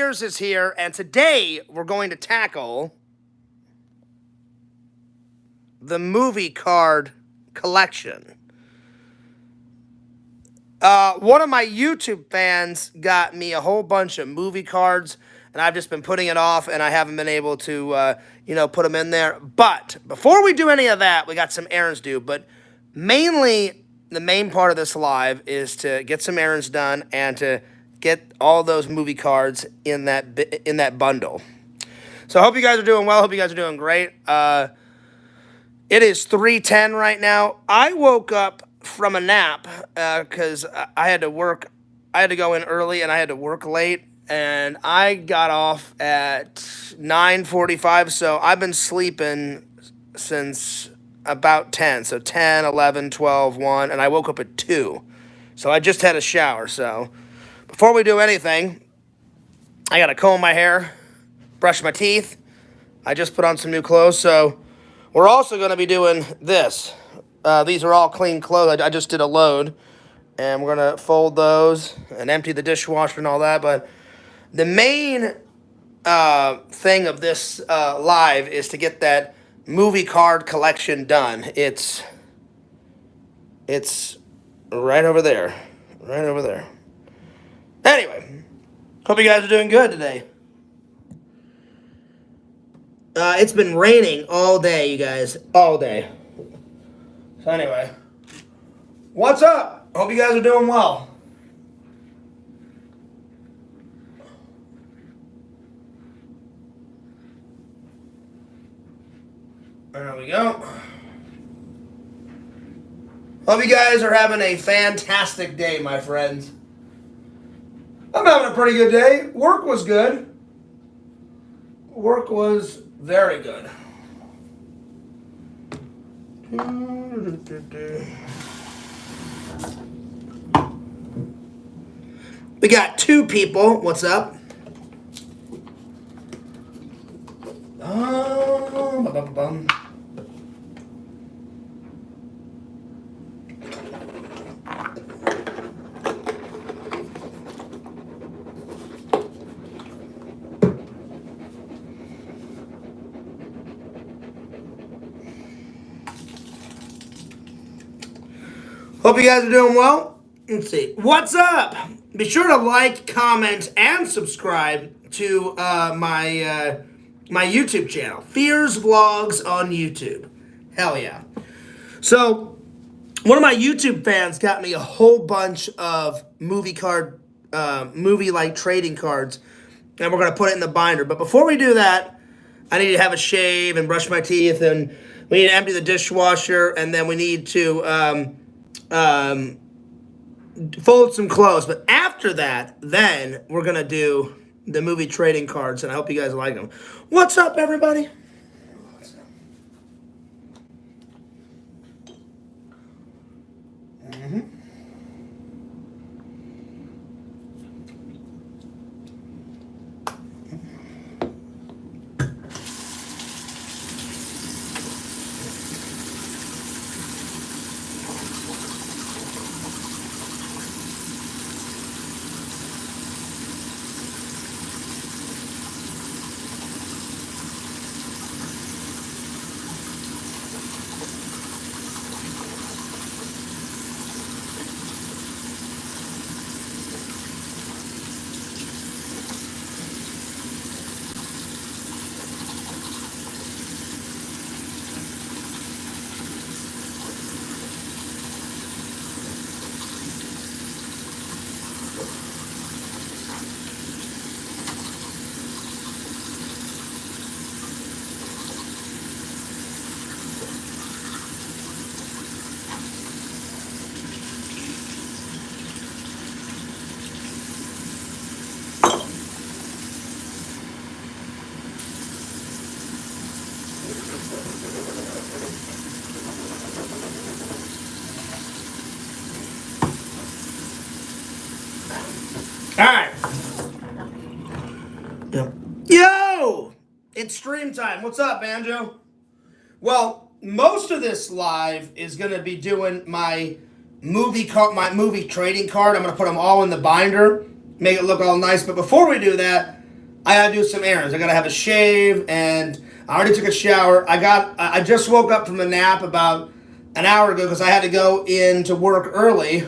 Fears is here, and today we're going to tackle the movie card collection. One of my YouTube fans got me a whole bunch of movie cards, and I've just been putting it off, and I haven't been able to, put them in there. But before we do any of that, we got some errands due. But mainly, the main part of this live is to get some errands done and to get all those movie cards in that bundle. So I hope you guys are doing well. Hope you guys are doing great. It is 3:10 right now. I woke up from a nap because I had to work. I had to go in early and I had to work late. And I got off at 9:45. So I've been sleeping since about 10. So 10, 11, 12, 1. And I woke up at 2. So I just had a shower. So before we do anything, I got to comb my hair, brush my teeth. I just put on some new clothes. So we're also going to be doing this. These are all clean clothes. I just did a load. And we're going to fold those and empty the dishwasher and all that. But the main thing of this live is to get that movie card collection done. It's right over there. Right over there. Anyway, hope you guys are doing good today. It's been raining all day, you guys. All day. So anyway, what's up? Hope you guys are doing well. There we go. Hope you guys are having a fantastic day, my friends. I'm having a pretty good day. Work was good. Work was very good. We got 2 people. What's up? Hope you guys are doing well. Let's see. What's up? Be sure to like, comment, and subscribe to my YouTube channel. Fears Vlogs on YouTube. Hell yeah. So, one of my YouTube fans got me a whole bunch of movie trading cards. And we're going to put it in the binder. But before we do that, I need to have a shave and brush my teeth. And we need to empty the dishwasher. And then we need to fold some clothes. But after that, then we're going to do the movie trading cards, and I hope you guys like them. What's up, everybody? All right. Yo! It's stream time. What's up, Banjo? Well, most of this live is going to be doing my movie trading card. I'm going to put them all in the binder, make it look all nice. But before we do that, I gotta do some errands. I gotta have a shave, and I already took a shower. I just woke up from a nap about an hour ago because I had to go in to work early,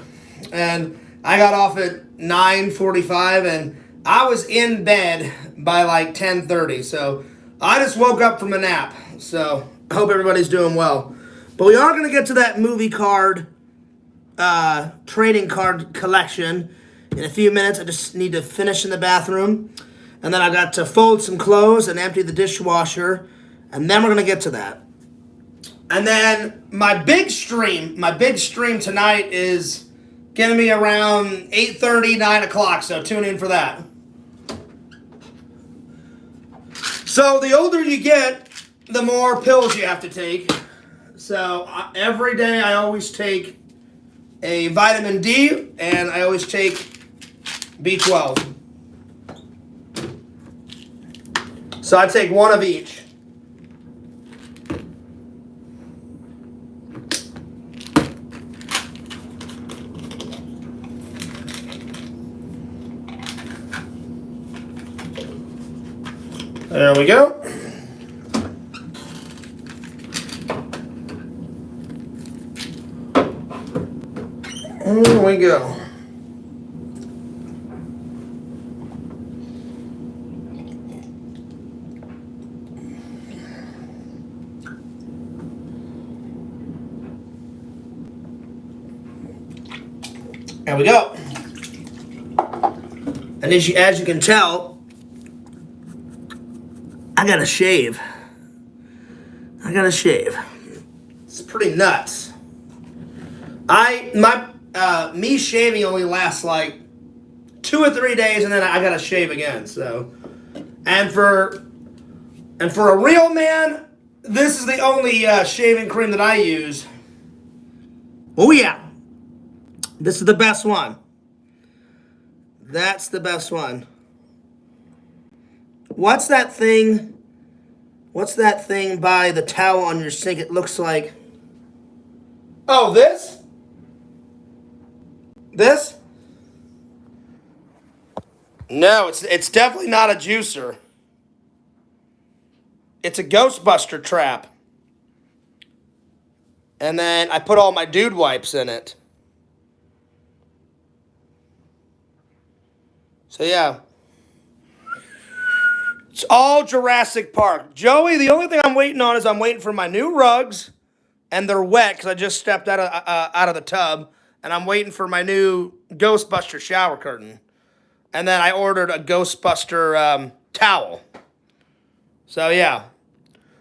and I got off at 9:45, and I was in bed by like 10:30. So I just woke up from a nap. So I hope everybody's doing well. But we are gonna get to that movie card, trading card collection in a few minutes. I just need to finish in the bathroom. And then I got to fold some clothes and empty the dishwasher. And then we're going to get to that. And then my big stream tonight is going to be around 8:30, 9 o'clock. So tune in for that. So the older you get, the more pills you have to take. So every day I always take a vitamin D, and I always take B12. So I take one of each. There we go. There we go. There we go. And as you can tell, I gotta shave. It's pretty nuts. Me shaving only lasts like 2 or 3 days, and then I gotta shave again. So, and for a real man, this is the only shaving cream that I use. Oh yeah, this is the best one. That's the best one. What's that thing by the towel on your sink? It looks like... Oh, this? This? No, it's definitely not a juicer. It's a Ghostbuster trap. And then I put all my dude wipes in it. So yeah. It's all Jurassic Park. Joey, the only thing I'm waiting on is I'm waiting for my new rugs, and they're wet because I just stepped out of the tub, and I'm waiting for my new Ghostbuster shower curtain. And then I ordered a Ghostbuster towel. So yeah.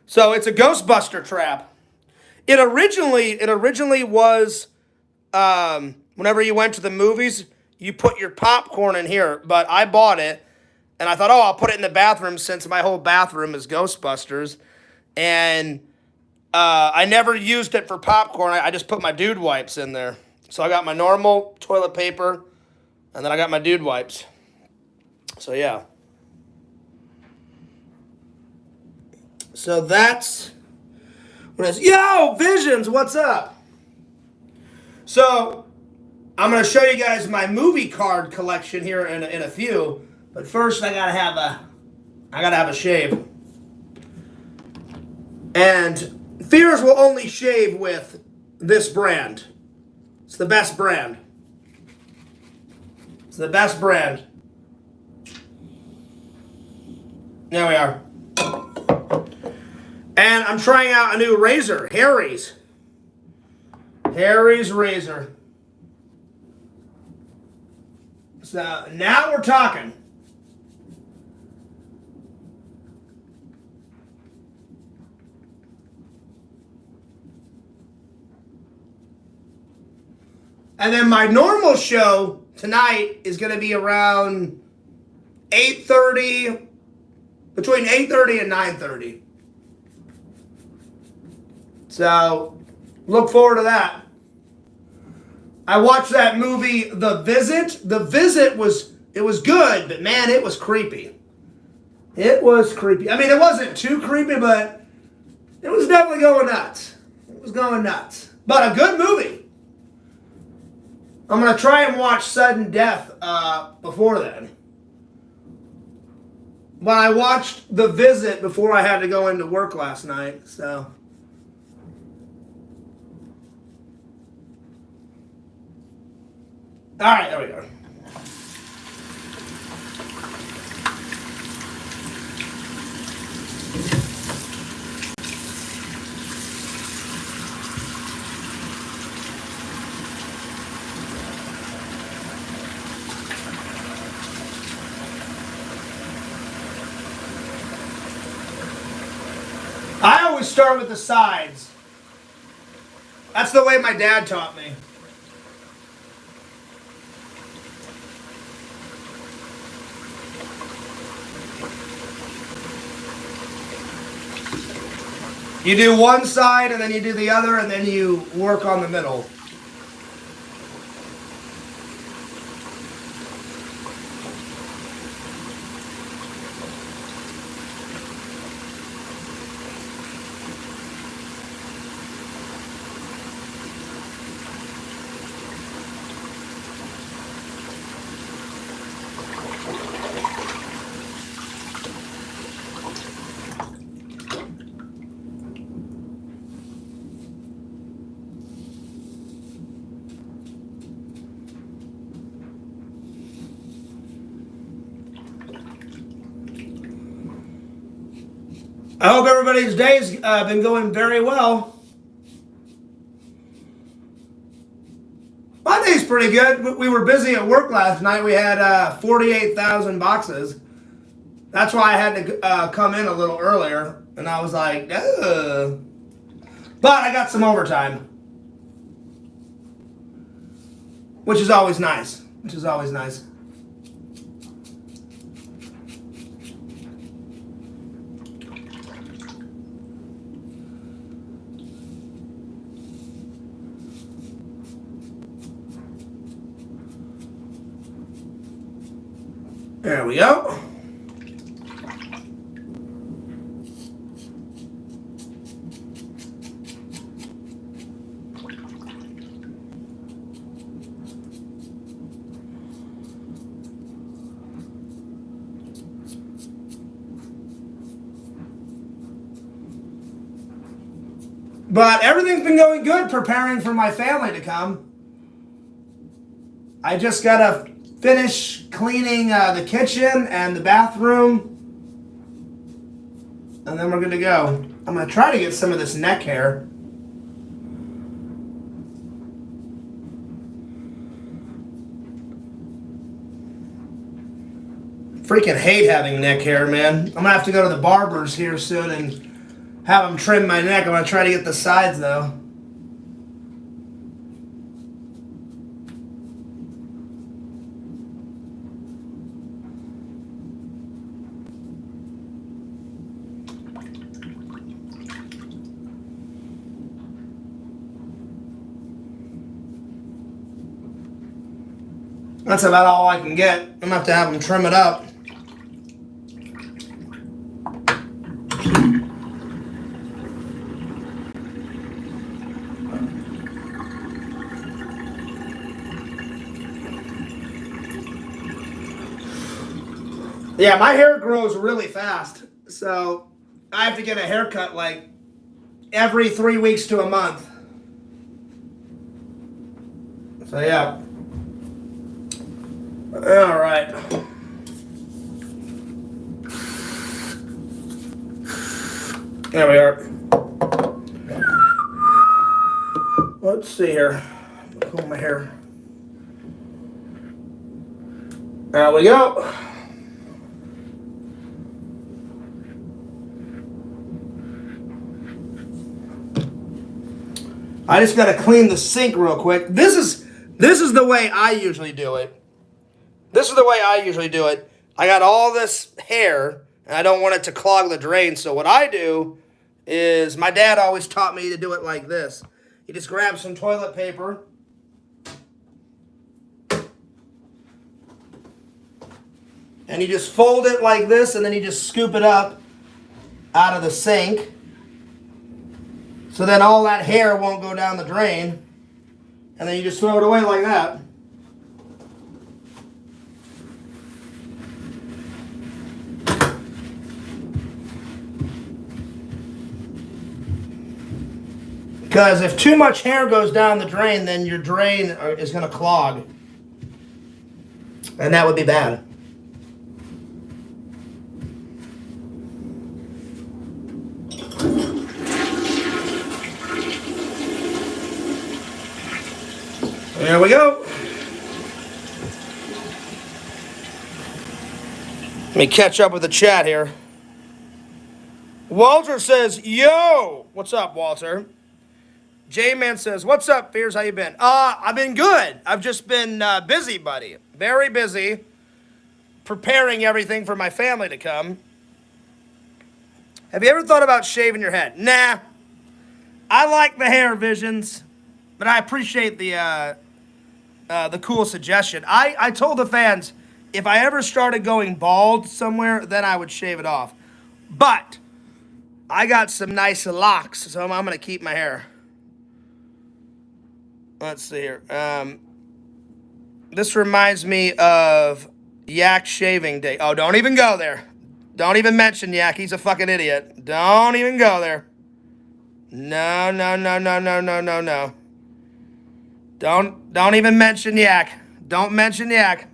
So it's a Ghostbuster trap. It originally was whenever you went to the movies, you put your popcorn in here, but I bought it. And I thought, I'll put it in the bathroom since my whole bathroom is Ghostbusters. And I never used it for popcorn. I just put my dude wipes in there. So I got my normal toilet paper, and then I got my dude wipes. So yeah. So that's what it is. Yo, Visions, what's up? So I'm going to show you guys my movie card collection here in a few. But first, I gotta have a shave. And Fears will only shave with this brand. It's the best brand. It's the best brand. There we are. And I'm trying out a new razor, Harry's. Harry's razor. So now we're talking. And then my normal show tonight is going to be around 8:30, between 8:30 and 9:30. So look forward to that. I watched that movie, The Visit. The Visit was good, but man, it was creepy. It was creepy. I mean, it wasn't too creepy, but it was definitely going nuts. It was going nuts. But a good movie. I'm going to try and watch Sudden Death before then. But I watched The Visit before I had to go into work last night, so. All right, there we go. I always start with the sides. That's the way my dad taught me. You do one side and then you do the other and then you work on the middle. I hope everybody's day's been going very well. My day's pretty good. We were busy at work last night. We had 48,000 boxes. That's why I had to come in a little earlier. And I was like, ugh. But I got some overtime. Which is always nice. There we go. But everything's been going good preparing for my family to come. I just gotta finish cleaning the kitchen and the bathroom. And then we're good to go. I'm gonna try to get some of this neck hair. Freaking hate having neck hair, man. I'm gonna have to go to the barber's here soon and have them trim my neck. I'm gonna try to get the sides though. That's about all I can get. I'm gonna have them trim it up. Yeah, my hair grows really fast, so I have to get a haircut like every 3 weeks to a month. So yeah. All right. There we are. Let's see here. Comb my hair. There we go. I just got to clean the sink real quick. This is the way I usually do it. I got all this hair, and I don't want it to clog the drain. So what I do is, my dad always taught me to do it like this. You just grab some toilet paper. And you just fold it like this, and then you just scoop it up out of the sink. So then all that hair won't go down the drain. And then you just throw it away like that. Because if too much hair goes down the drain, then your drain is going to clog. And that would be bad. There we go. Let me catch up with the chat here. Walter says, yo! What's up, Walter? J-Man says, what's up, Fears? How you been? I've been good. I've just been busy, buddy. Very busy. Preparing everything for my family to come. Have you ever thought about shaving your head? Nah. I like the hair visions, but I appreciate the cool suggestion. I told the fans, if I ever started going bald somewhere, then I would shave it off. But I got some nice locks, so I'm going to keep my hair. Let's see here. This reminds me of Yak shaving day. Oh, don't even go there. Don't even mention Yak. He's a fucking idiot. Don't even go there. No, no, no, no, no, no, no, no. Don't even mention Yak. Don't mention Yak.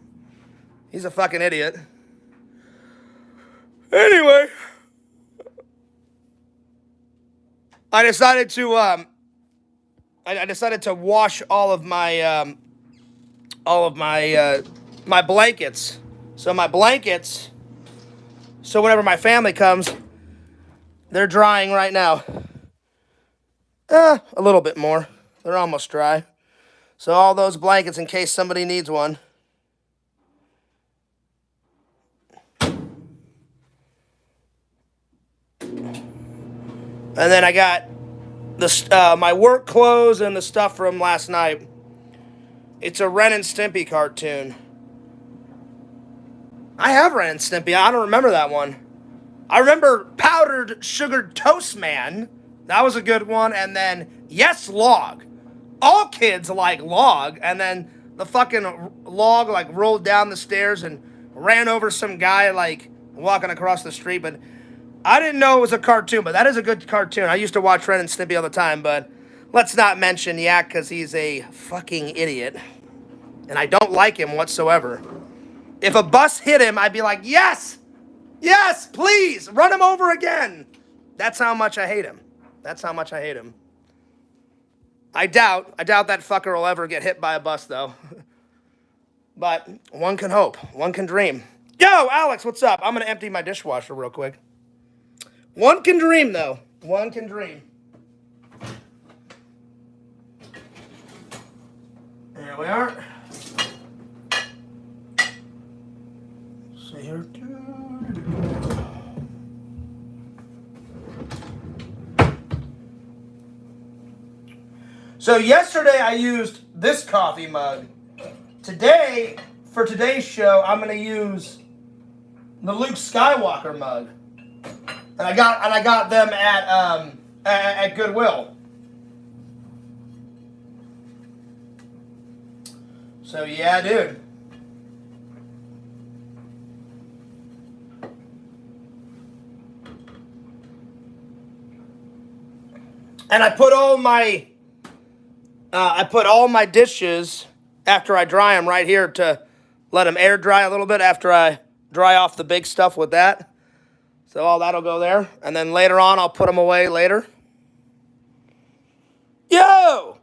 He's a fucking idiot. Anyway, I decided to wash all of my my blankets. So my blankets, so whenever my family comes, they're drying right now. A little bit more. They're almost dry. So all those blankets, in case somebody needs one. And then I got the my work clothes and the stuff from last night. It's a Ren and Stimpy cartoon. I have Ren and Stimpy. I don't remember that one. I remember Powdered Sugar Toast Man. That was a good one. And then Yes Log. All kids like Log. And then the fucking log like rolled down the stairs and ran over some guy like walking across the street. But I didn't know it was a cartoon, but that is a good cartoon. I used to watch Ren and Stimpy all the time, but let's not mention Yak because he's a fucking idiot. And I don't like him whatsoever. If a bus hit him, I'd be like, yes! Yes, please! Run him over again! That's how much I hate him. That's how much I hate him. I doubt that fucker will ever get hit by a bus, though. But one can hope. One can dream. Yo, Alex, what's up? I'm going to empty my dishwasher real quick. One can dream, though. One can dream. There we are. See here. So yesterday I used this coffee mug. Today, for today's show, I'm going to use the Luke Skywalker mug. And I got them at Goodwill. So yeah, dude. And I put all my dishes after I dry them right here to let them air dry a little bit after I dry off the big stuff with that. So all that'll go there. And then later on, I'll put them away later. Yo!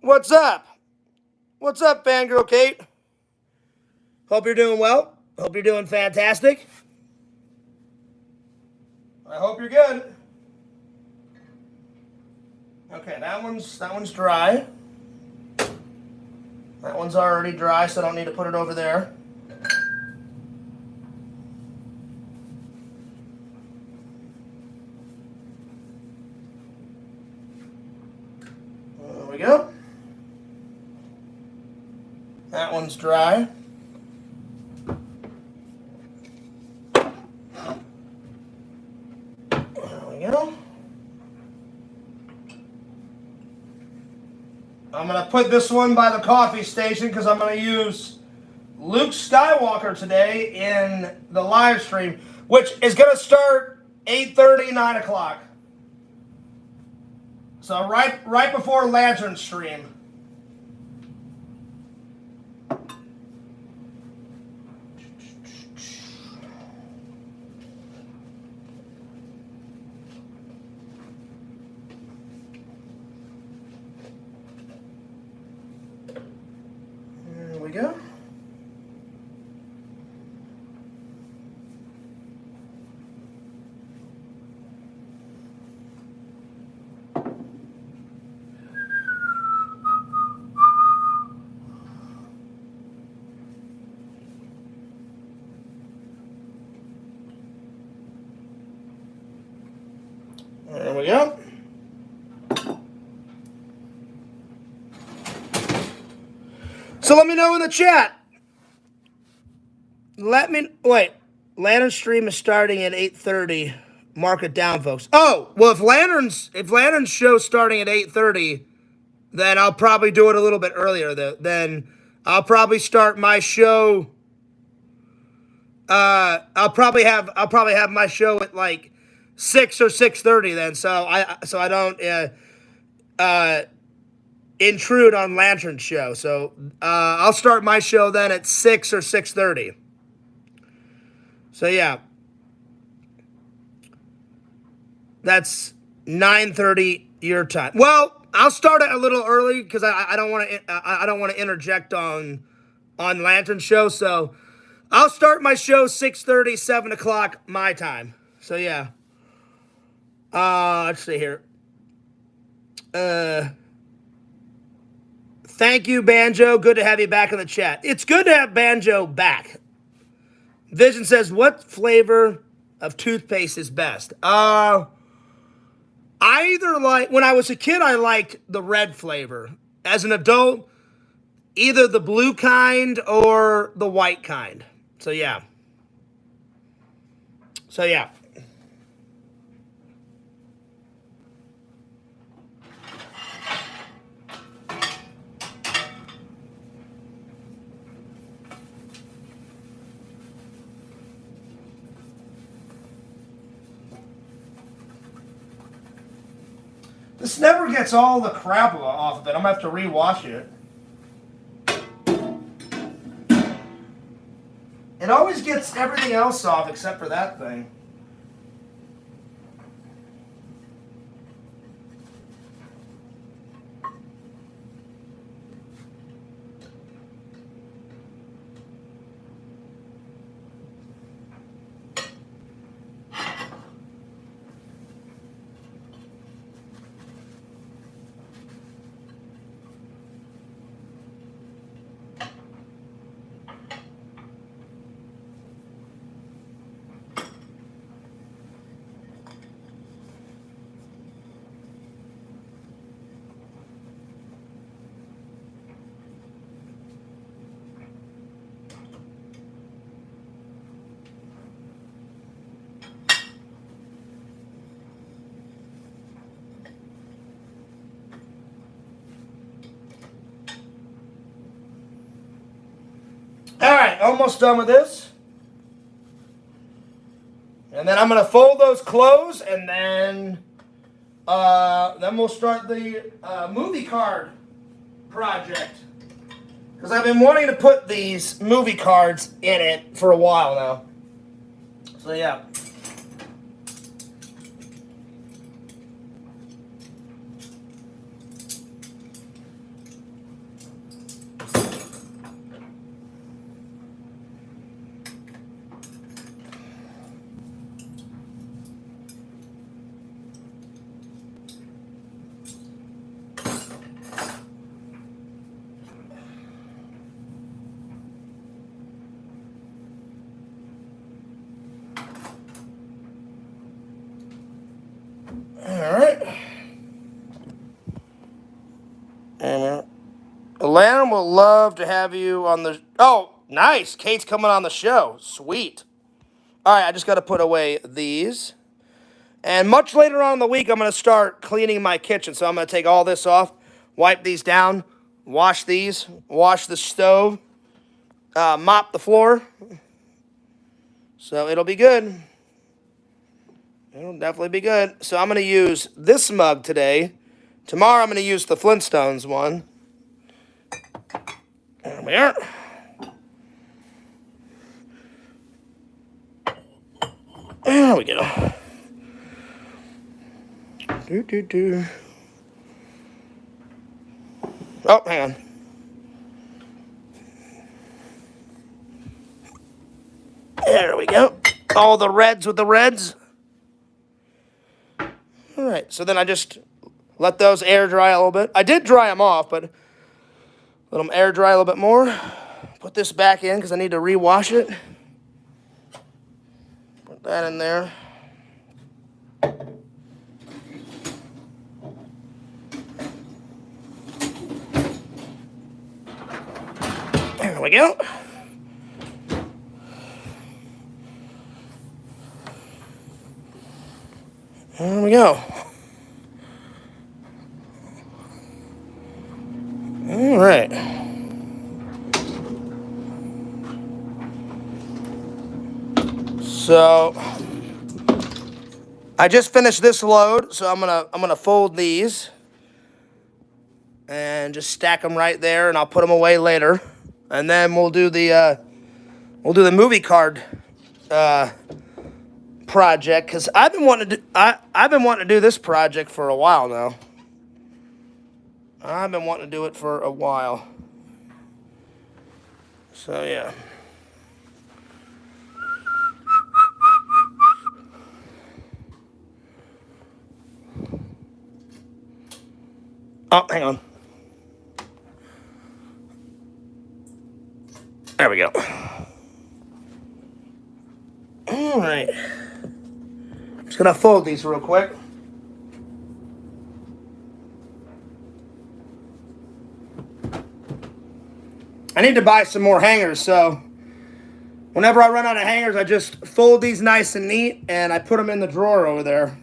What's up? What's up, Fangirl Kate? Hope you're doing well. Hope you're doing fantastic. I hope you're good. Okay, that one's dry. That one's already dry, so I don't need to put it over there. There we go. That one's dry. There we go. I'm going to put this one by the coffee station because I'm going to use Luke Skywalker today in the live stream, which is going to start 8:30, 9 o'clock. So right before lantern stream. There we go. There we go. So let me know in the chat. Wait. Lantern stream is starting at 8:30. Mark it down, folks. Oh, well, if Lantern's show's starting at 8:30, then I'll probably do it a little bit earlier. Then I'll probably start my show. I'll probably have my show at like 6 or 6:30 then. So I don't intrude on Lantern's show. So I'll start my show then at 6 or 6:30. So yeah, that's 9:30 your time. Well, I'll start it a little early because I don't want to interject on Lantern's show. So I'll start my show 6:30, 7 o'clock my time. So yeah. Let's see here. Thank you, Banjo. Good to have you back in the chat. It's good to have Banjo back. Vision says, what flavor of toothpaste is best? I either like, when I was a kid, I liked the red flavor. As an adult, either the blue kind or the white kind. So yeah. This never gets all the crap off of it. I'm going to have to rewash it. It always gets everything else off except for that thing. All right, almost done with this. And then I'm going to fold those close, and then we'll start the movie card project. Because I've been wanting to put these movie cards in it for a while now. So yeah. Alan will love to have you on the... Oh, nice. Kate's coming on the show. Sweet. All right, I just got to put away these. And much later on in the week, I'm going to start cleaning my kitchen. So I'm going to take all this off, wipe these down, wash these, wash the stove, mop the floor. So it'll be good. It'll definitely be good. So I'm going to use this mug today Tomorrow I'm going to use the Flintstones one. There we are. There we go. Oh, hang on. There we go. All the reds with the reds. All right, so then I just let those air dry a little bit. I did dry them off, but let them air dry a little bit more. Put this back in because I need to rewash it. Put that in there. There we go. There we go. All right. So I just finished this load, so I'm gonna fold these and just stack them right there, and I'll put them away later, and then we'll do the movie card project, because I've been wanting to do this project for a while now. I've been wanting to do it for a while. So yeah. Oh, hang on. There we go. All right. Just gonna fold these real quick. I need to buy some more hangers, so whenever I run out of hangers, I just fold these nice and neat, and I put them in the drawer over there.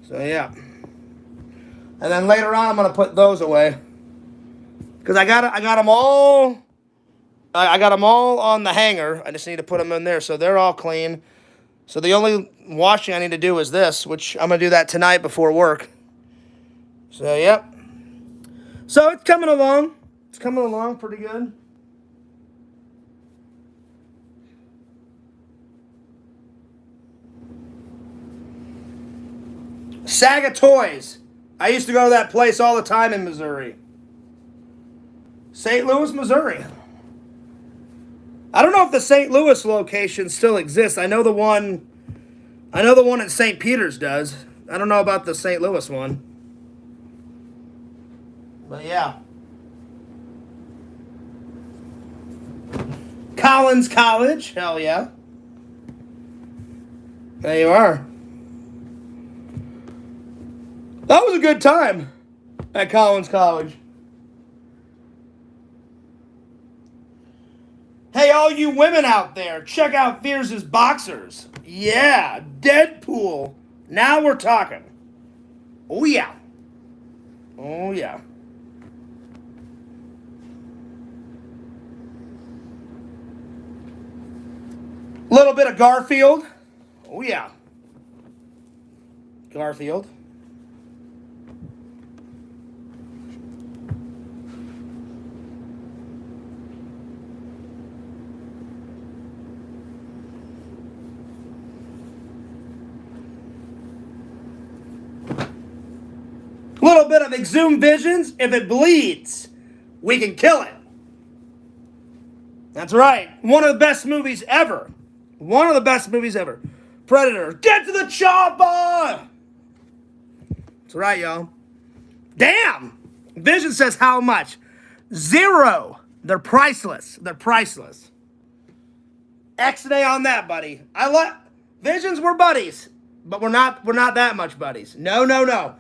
So yeah. And then later on, I'm gonna put those away because I got them all. I got them all on the hanger. I just need to put them in there, so they're all clean. So the only washing I need to do is this, which I'm gonna do that tonight before work. So yep. So it's coming along. It's coming along pretty good. Saga Toys. I used to go to that place all the time in Missouri. St. Louis, Missouri. I don't know if the St. Louis location still exists. I know the one at St. Peter's does. I don't know about the St. Louis one. But yeah. Collins College. Hell yeah. There you are. That was a good time at Collins College. Hey, all you women out there, check out Fierce's Boxers. Yeah, Deadpool. Now we're talking. Oh, yeah. Oh, yeah. A little bit of Garfield. Oh, yeah. Garfield. A little bit of Exhumed Visions. If it bleeds, we can kill it. That's right. One of the best movies ever. One of the best movies ever. Predator. Get to the chopper! That's right, y'all. Damn! Vision says how much? 0. They're priceless. They're priceless. X-Day on that, buddy. Visions were buddies, but we're not that much buddies. No, no, no.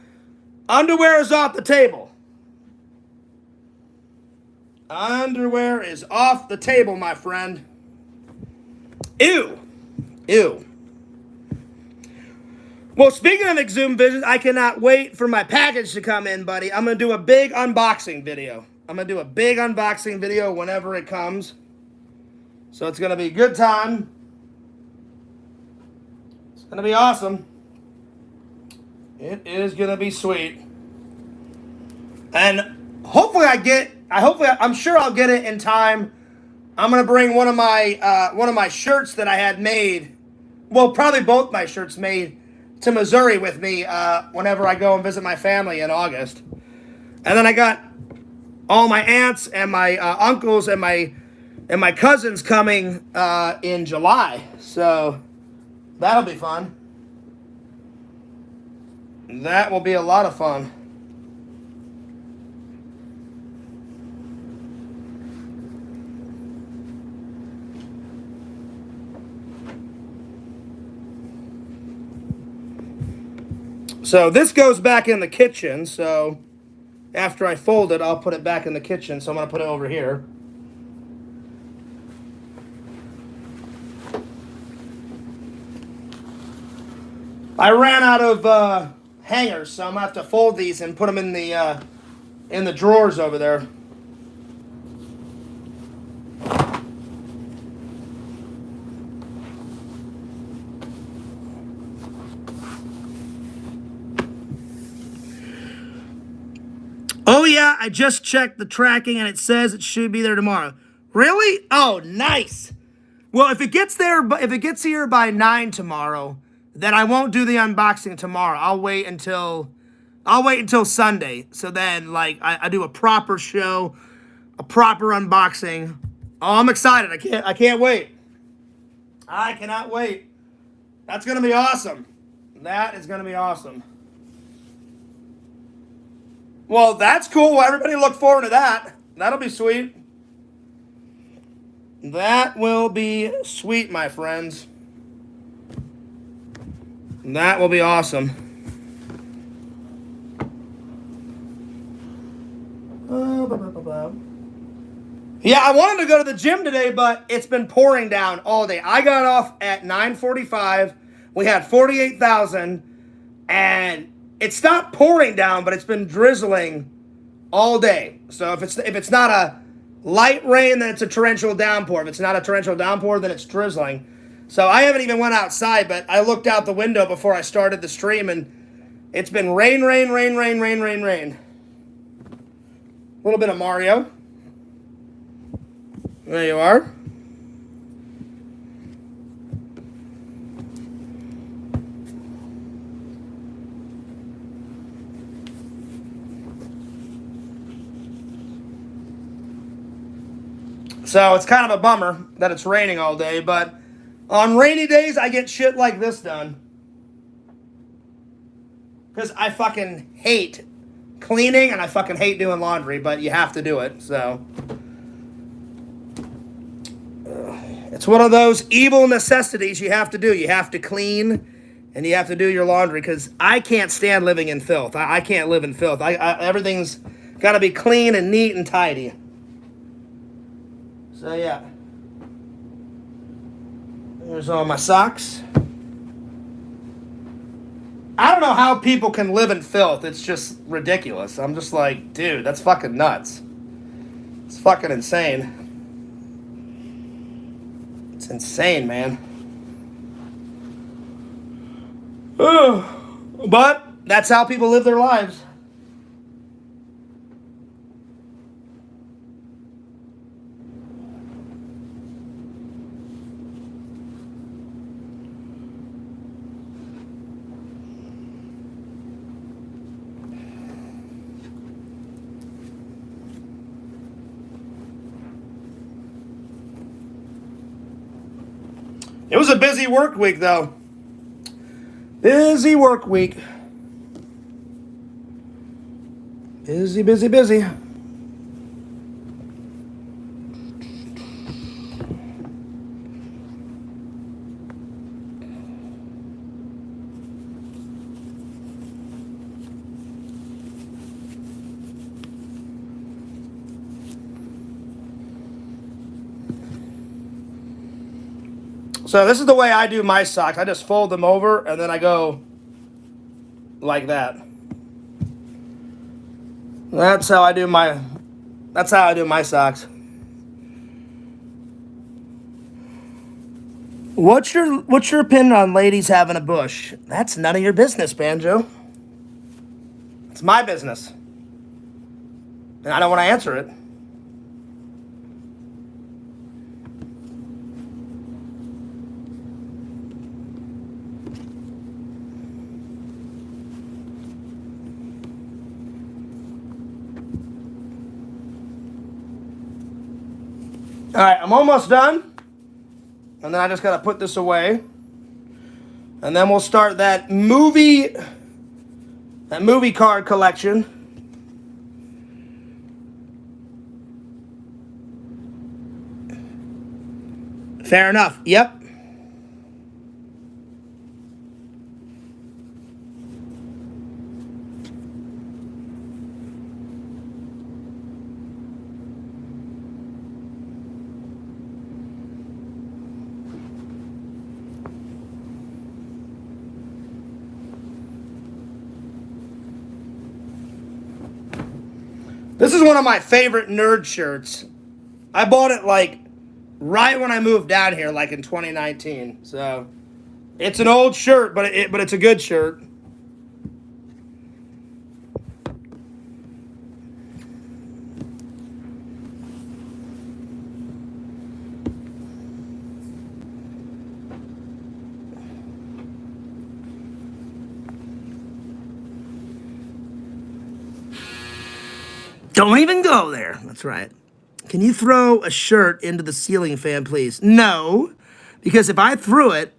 Underwear is off the table. Underwear is off the table, my friend. Ew. Ew. Well, speaking of Exhumed Visions, I cannot wait for my package to come in, buddy. I'm going to do a big unboxing video. I'm going to do a big unboxing video whenever it comes. So it's going to be a good time. It's going to be awesome. It is gonna be sweet. And hopefully I'm sure I'll get it in time. I'm gonna bring one of my shirts that I had made, well, probably both my shirts made, to Missouri with me whenever I go and visit my family in August. And then I got all my aunts and my uncles and my cousins coming in July, so that'll be fun. That will be a lot of fun. So this goes back in the kitchen, so after I fold it, I'll put it back in the kitchen, so I'm going to put it over here. I ran out of hangers, so I'm going to have to fold these and put them in the drawers over there. Oh yeah, I just checked the tracking and it says it should be there tomorrow. Really? Oh, nice. Well, if it gets here by 9 tomorrow, then I won't do the unboxing tomorrow. I'll wait until Sunday. So then, like, I do a proper show, a proper unboxing. Oh, I'm excited. I can't wait. I cannot wait. That's gonna be awesome. That is gonna be awesome. Well, that's cool. Everybody look forward to that. That'll be sweet. That will be sweet, my friends. That will be awesome. Yeah, I wanted to go to the gym today, but it's been pouring down all day. I got off at 9:45. We had 48,000, and it stopped pouring down, but it's been drizzling all day. So if it's not a light rain, then it's a torrential downpour. If it's not a torrential downpour, then it's drizzling. So I haven't even went outside, but I looked out the window before I started the stream, and it's been rain, rain, rain, rain, rain, rain, rain. A little bit of Mario. There you are. So it's kind of a bummer that it's raining all day, but on rainy days, I get shit like this done. Because I fucking hate cleaning and I fucking hate doing laundry, but you have to do it, so. It's one of those evil necessities you have to do. You have to clean and you have to do your laundry, because I can't stand living in filth. I can't live in filth. Everything's got to be clean and neat and tidy. So yeah, there's all my socks. I don't know how people can live in filth. It's just ridiculous. I'm just like, dude, that's fucking nuts. It's fucking insane. It's insane, man. But that's how people live their lives. It was a busy work week, though. Busy work week. Busy, busy, busy. So this is the way I do my socks. I just fold them over and then I go like that. That's how I do my socks. What's your opinion on ladies having a bush? That's none of your business, Banjo. It's my business. And I don't want to answer it. All right, I'm almost done. And then I just got to put this away. And then we'll start that movie card collection. Fair enough. Yep. This is one of my favorite nerd shirts. I bought it like right when I moved down here, like in 2019. So it's an old shirt, but it's a good shirt. Don't even go there. That's right. Can you throw a shirt into the ceiling fan, please? No, because if I threw it,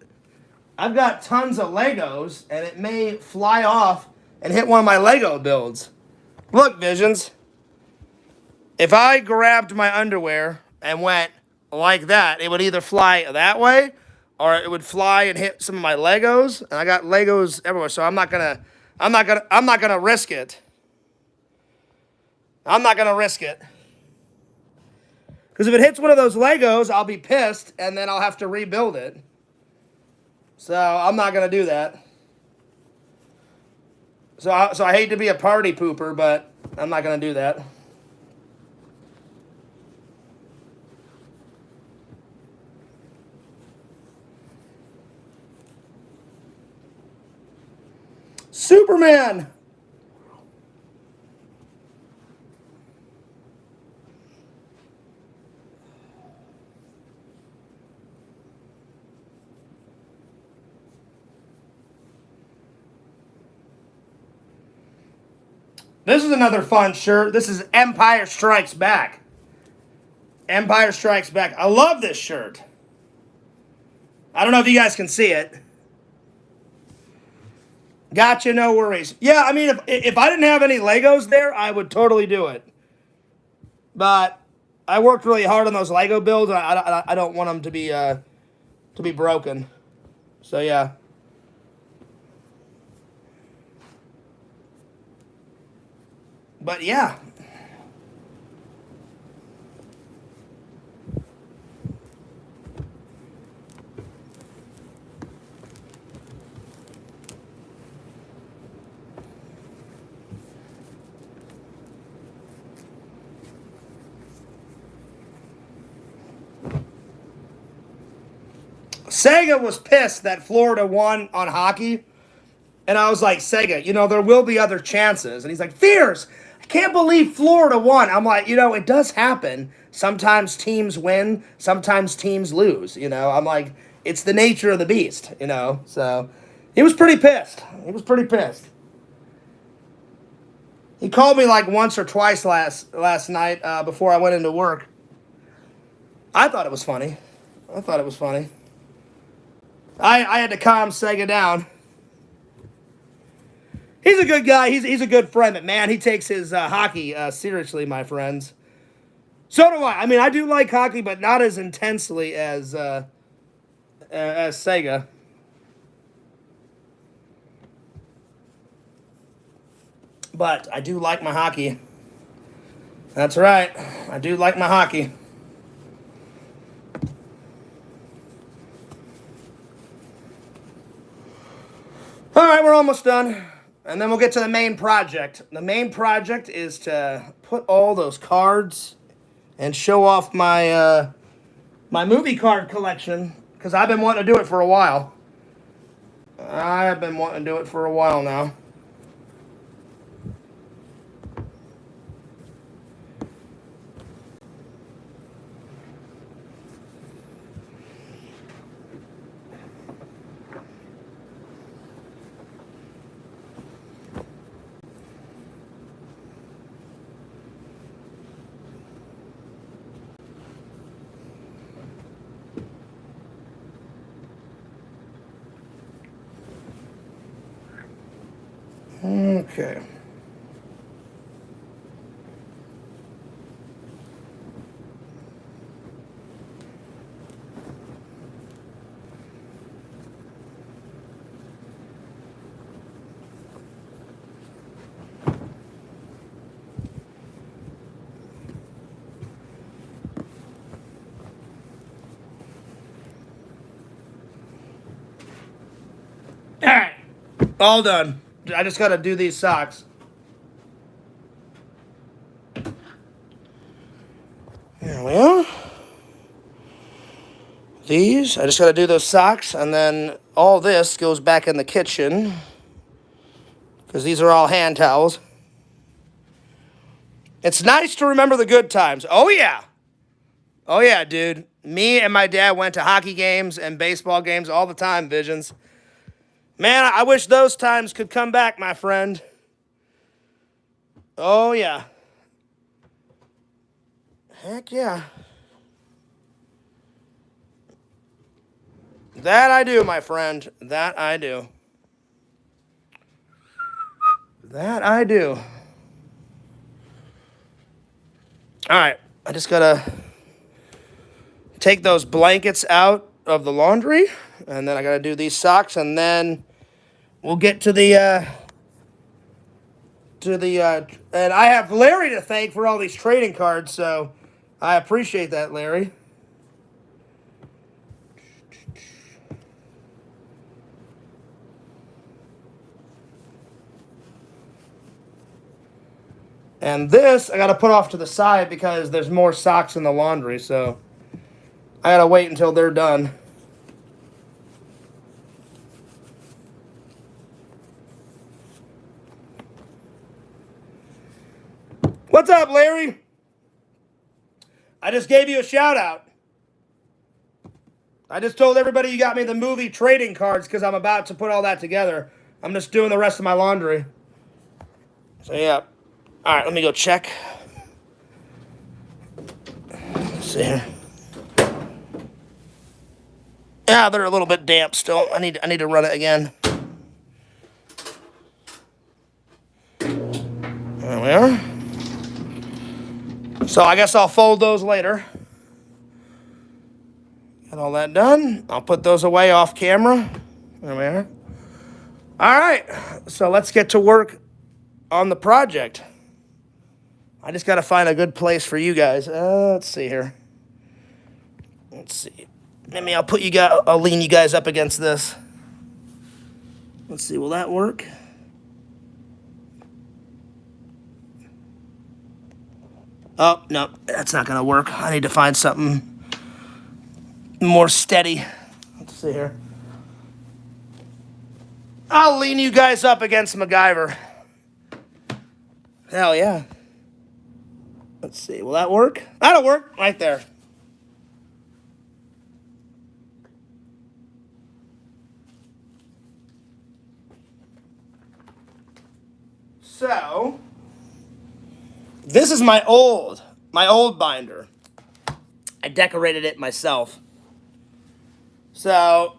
I've got tons of Legos, and it may fly off and hit one of my Lego builds. Look, Visions. If I grabbed my underwear and went like that, it would either fly that way, or it would fly and hit some of my Legos. And I got Legos everywhere, so I'm not gonna risk it. I'm not gonna risk it. Because if it hits one of those Legos, I'll be pissed, and then I'll have to rebuild it. So I'm not gonna do that. So I hate to be a party pooper, but I'm not gonna do that. Superman! This is another fun shirt. This is Empire Strikes Back. Empire Strikes Back. I love this shirt. I don't know if you guys can see it. Gotcha, no worries. Yeah, I mean, if I didn't have any Legos there, I would totally do it. But I worked really hard on those Lego builds, and I don't want them to be broken. So yeah. But yeah. Sega was pissed that Florida won on hockey. And I was like, Sega, there will be other chances. And he's like, Fierce, I can't believe Florida won. I'm like, it does happen. Sometimes teams win, sometimes teams lose. I'm like, it's the nature of the beast, So he was pretty pissed. He called me like once or twice last night before I went into work. I thought it was funny. I had to calm Sega down. He's a good guy. He's a good friend, but man, he takes his hockey seriously, my friends. So do I. I mean, I do like hockey, but not as intensely as Sega. But I do like my hockey. That's right. I do like my hockey. All right, we're almost done. And then we'll get to the main project. The main project is to put all those cards and show off my my movie card collection, because I've been wanting to do it for a while. I have been wanting to do it for a while now. Okay. All right. All done. I just got to do these socks. There we are. These, I just got to do those socks, and then all this goes back in the kitchen, because these are all hand towels. It's nice to remember the good times. Oh, yeah. Oh, yeah, dude. Me and my dad went to hockey games and baseball games all the time, Visions. Man, I wish those times could come back, my friend. Oh, yeah. Heck yeah. That I do, my friend. That I do. That I do. All right. I just got to take those blankets out of the laundry, and then I got to do these socks, and then we'll get to the, and I have Larry to thank for all these trading cards, so I appreciate that, Larry. And this I got to put off to the side because there's more socks in the laundry, so I got to wait until they're done. What's up, Larry? I just gave you a shout out. I just told everybody you got me the movie trading cards because I'm about to put all that together. I'm just doing the rest of my laundry. So, yeah. All right, let me go check. Let's see here. Yeah, they're a little bit damp still. I need to run it again. There we are. So I guess I'll fold those later. Got all that done. I'll put those away off camera. There we are. All right, so let's get to work on the project. I just got to find a good place for you guys. Let's see here. Let's see. Maybe I'll put you guys. I'll lean you guys up against this. Let's see. Will that work? Oh no, that's not gonna work. I need to find something more steady. Let's see here. I'll lean you guys up against MacGyver. Hell yeah. Let's see, will that work? That'll work, right there. So, this is my old binder. I decorated it myself. So,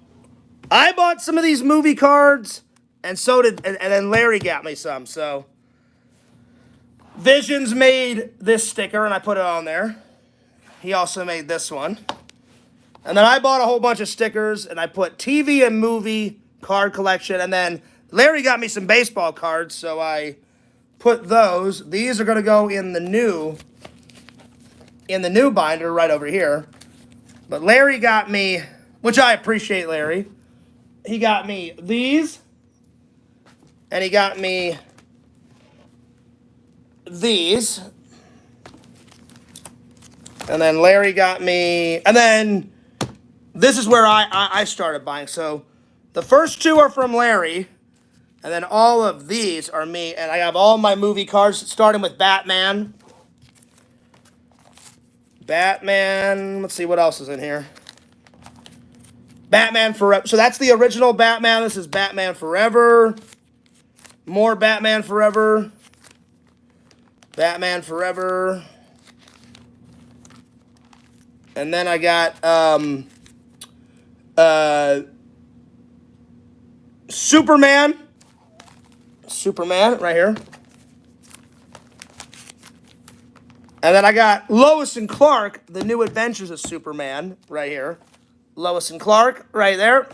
I bought some of these movie cards, and so did, and then Larry got me some, so. Visions made this sticker, and I put it on there. He also made this one. And then I bought a whole bunch of stickers, and I put TV and movie card collection, and then Larry got me some baseball cards, so I put those. These are going to go in the new binder right over here. But Larry got me, which I appreciate, Larry. He got me these, and he got me these, and then Larry got me, and then this is where I started buying. So the first two are from Larry, and then all of these are me, and I have all my movie cards, starting with Batman. Let's see what else is in here. Batman Forever. So that's the original Batman. This is Batman Forever. More Batman Forever. Batman Forever. And then I got Superman. Superman right here. And then I got Lois and Clark, The New Adventures of Superman right here. Lois and Clark right there.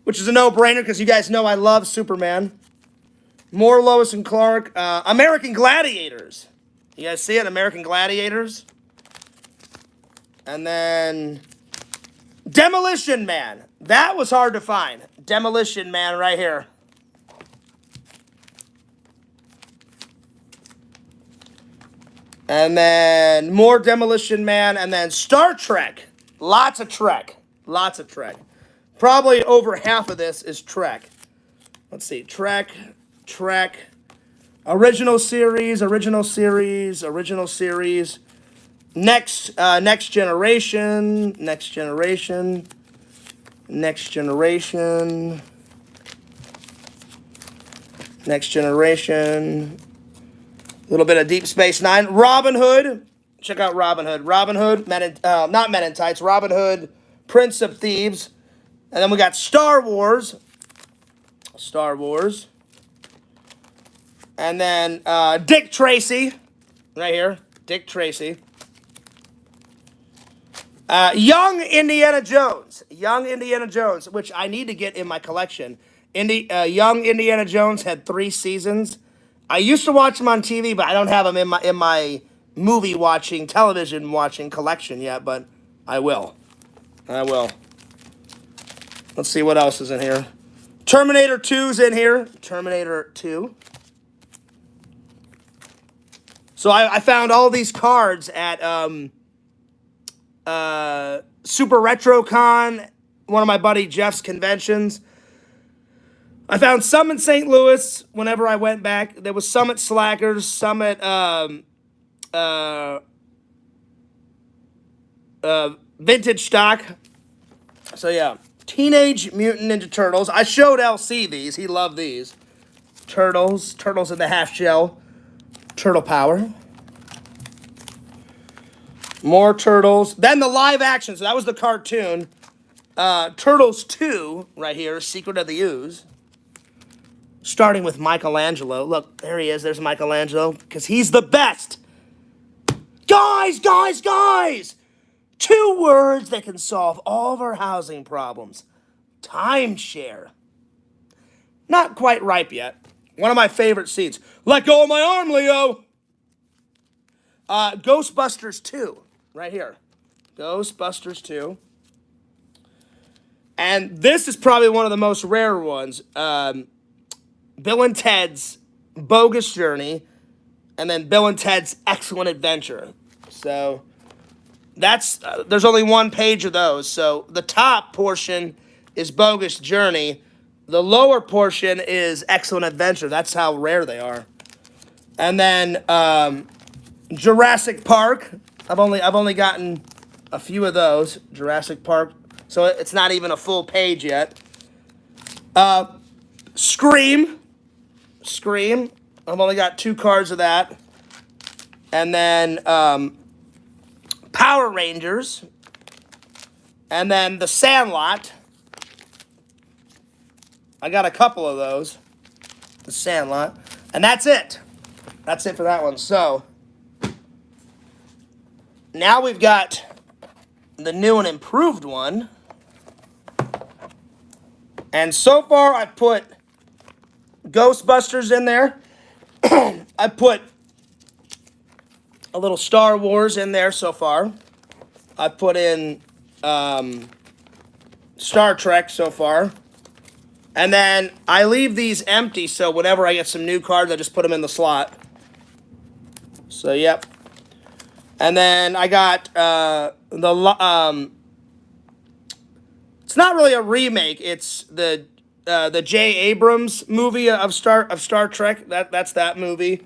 Which is a no-brainer because you guys know I love Superman. More Lois and Clark. American Gladiators. You guys see it? American Gladiators. And then Demolition Man. That was hard to find. Demolition Man right here. And then more Demolition Man. And then Star Trek. Lots of Trek. Lots of Trek. Probably over half of this is Trek. Let's see. Trek. Original series. Next Generation. A little bit of Deep Space Nine. Robin Hood. Check out Robin Hood. Robin Hood, not Men in Tights. Robin Hood, Prince of Thieves. And then we got Star Wars. And then Dick Tracy. Right here. Dick Tracy. Young Indiana Jones. Which I need to get in my collection. Young Indiana Jones had 3 seasons. I used to watch them on TV, but I don't have them in my movie watching, television watching collection yet, but I will. Let's see what else is in here. Terminator 2's in here. Terminator 2. So I found all these cards at Super RetroCon, one of my buddy Jeff's conventions. I found some in St. Louis whenever I went back. There was some at Slackers, some at Vintage Stock. So yeah, Teenage Mutant Ninja Turtles. I showed LC these. He loved these. Turtles in the half shell. Turtle Power. More Turtles. Then the live action. So that was the cartoon. Turtles 2 right here. Secret of the Ooze. Starting with Michelangelo. Look, there he is. There's Michelangelo. Because he's the best. Guys! 2 words that can solve all of our housing problems. Timeshare. Not quite ripe yet. One of my favorite seeds. Let go of my arm, Leo! Ghostbusters 2. Right here. Ghostbusters 2. And this is probably one of the most rare ones. Bill and Ted's Bogus Journey, and then Bill and Ted's Excellent Adventure. So that's there's only one page of those. So the top portion is Bogus Journey. The lower portion is Excellent Adventure. That's how rare they are. And then Jurassic Park. I've only gotten a few of those. Jurassic Park. So it's not even a full page yet. Scream. I've only got 2 cards of that. And then Power Rangers. And then The Sandlot. I got a couple of those. The Sandlot. And that's it. That's it for that one. So now we've got the new and improved one. And so far I've put Ghostbusters in there. I put a little Star Wars in there so far. I put in Star Trek so far. And then I leave these empty, so whenever I get some new cards, I just put them in the slot. So, yep. And then I got it's not really a remake. It's the J. Abrams movie of Star Trek. That's that movie.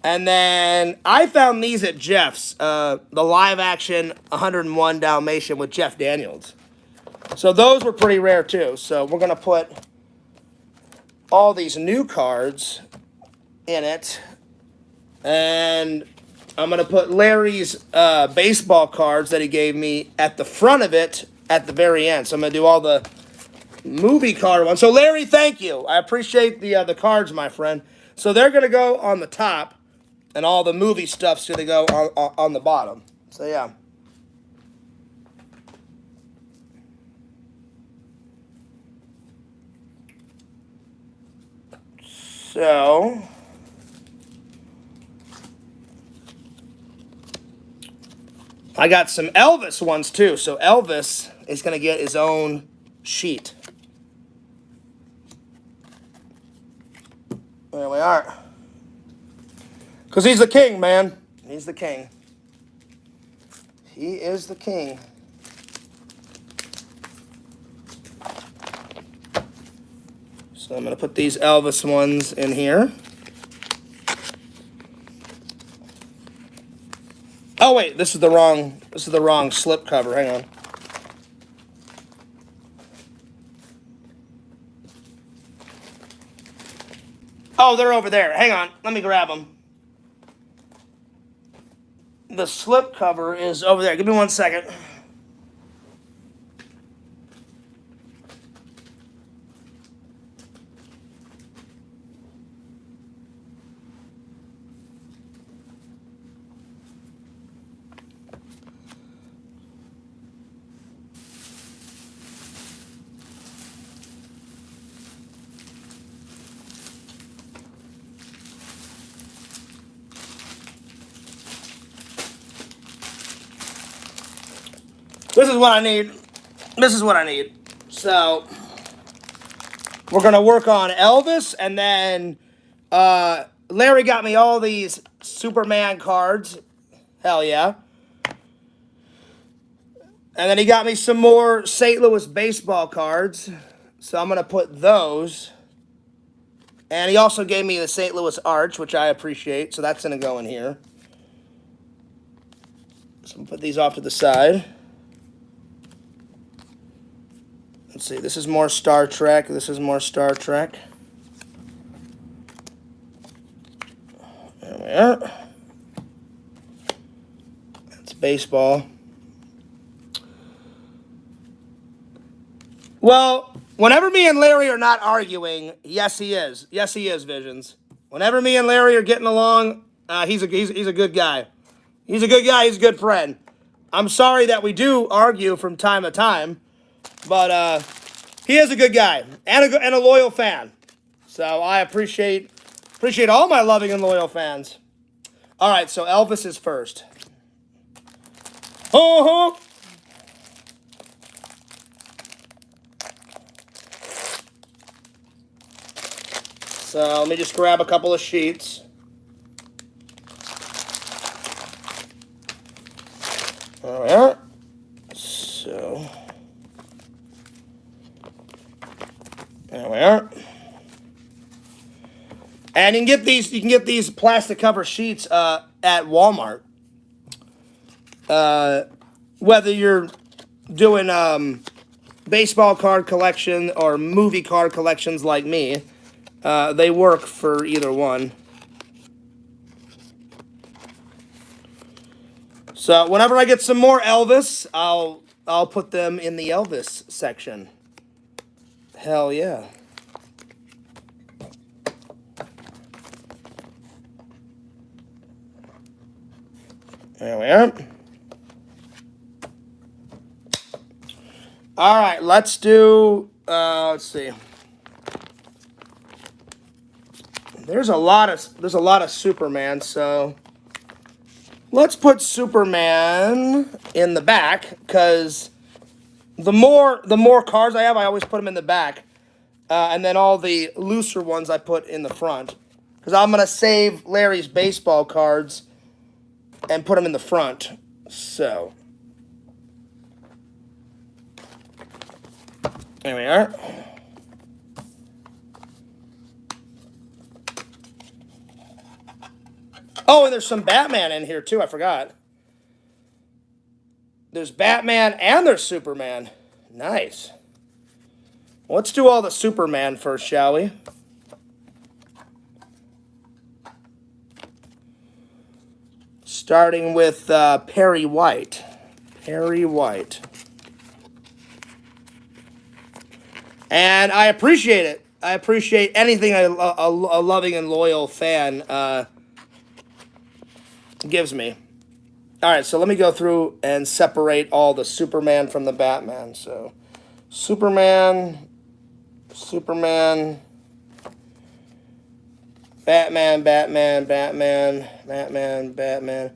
And then I found these at Jeff's, the live action 101 Dalmatian with Jeff Daniels. So those were pretty rare too. So we're gonna put all these new cards in it, and I'm gonna put Larry's baseball cards that he gave me at the front of it at the very end. So I'm gonna do all the movie card one. So Larry, thank you. I appreciate the cards, my friend. So they're gonna go on the top, and all the movie stuff's gonna go on the bottom. So yeah. So I got some Elvis ones too. So Elvis is gonna get his own sheet. There we are. Because he's the king, man. He's the king. He is the king. So I'm going to put these Elvis ones in here. Oh wait, this is the wrong slip cover. Hang on. Oh, they're over there. Hang on. Let me grab them. The slip cover is over there. Give me 1 second. This is what I need. This is what I need. So we're going to work on Elvis, and then Larry got me all these Superman cards. Hell yeah. And then he got me some more St. Louis baseball cards. So I'm going to put those. And he also gave me the St. Louis Arch, which I appreciate. So that's going to go in here. So I'm going to put these off to the side. Let's see. This is more Star Trek. This is more Star Trek. There we are. That's baseball. Well, whenever me and Larry are not arguing, yes, he is. Yes, he is, Visions. Whenever me and Larry are getting along, he's a good guy. He's a good guy. He's a good friend. I'm sorry that we do argue from time to time, but he is a good guy and a loyal fan. So I appreciate all my loving and loyal fans. All right, so Elvis is first. Oh, so let me just grab a couple of sheets. There we are. So there we are. And you can get these plastic cover sheets at Walmart. Whether you're doing baseball card collection or movie card collections like me, they work for either one. So whenever I get some more Elvis, I'll put them in the Elvis section. Hell yeah. There we are. All right, let's do, let's see. There's a lot of Superman, so let's put Superman in the back, because the more cards I have, I always put them in the back. And then all the looser ones I put in the front. Because I'm going to save Larry's baseball cards and put them in the front. So there we are. Oh, and there's some Batman in here too. I forgot. There's Batman and there's Superman. Nice. Let's do all the Superman first, shall we? Starting with Perry White. Perry White. And I appreciate it. I appreciate anything a loving and loyal fan gives me. All right, so let me go through and separate all the Superman from the Batman. So, Superman, Superman, Batman, Batman, Batman, Batman, Batman.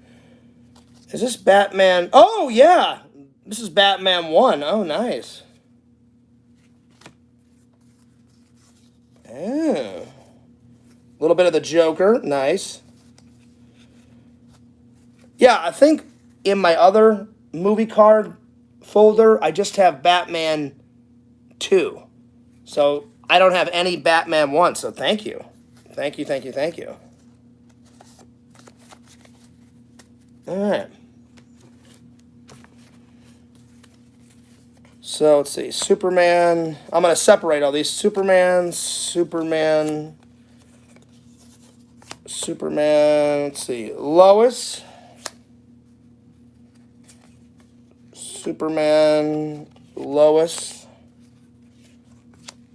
Is this Batman? Oh, yeah. This is Batman 1. Oh, nice. Yeah. A little bit of the Joker. Nice. Yeah, I think in my other movie card folder, I just have Batman 2. So I don't have any Batman 1, so thank you. Thank you, thank you, thank you. All right. So let's see. Superman. I'm going to separate all these. Superman, Superman, Superman. Let's see. Lois. Superman, Lois.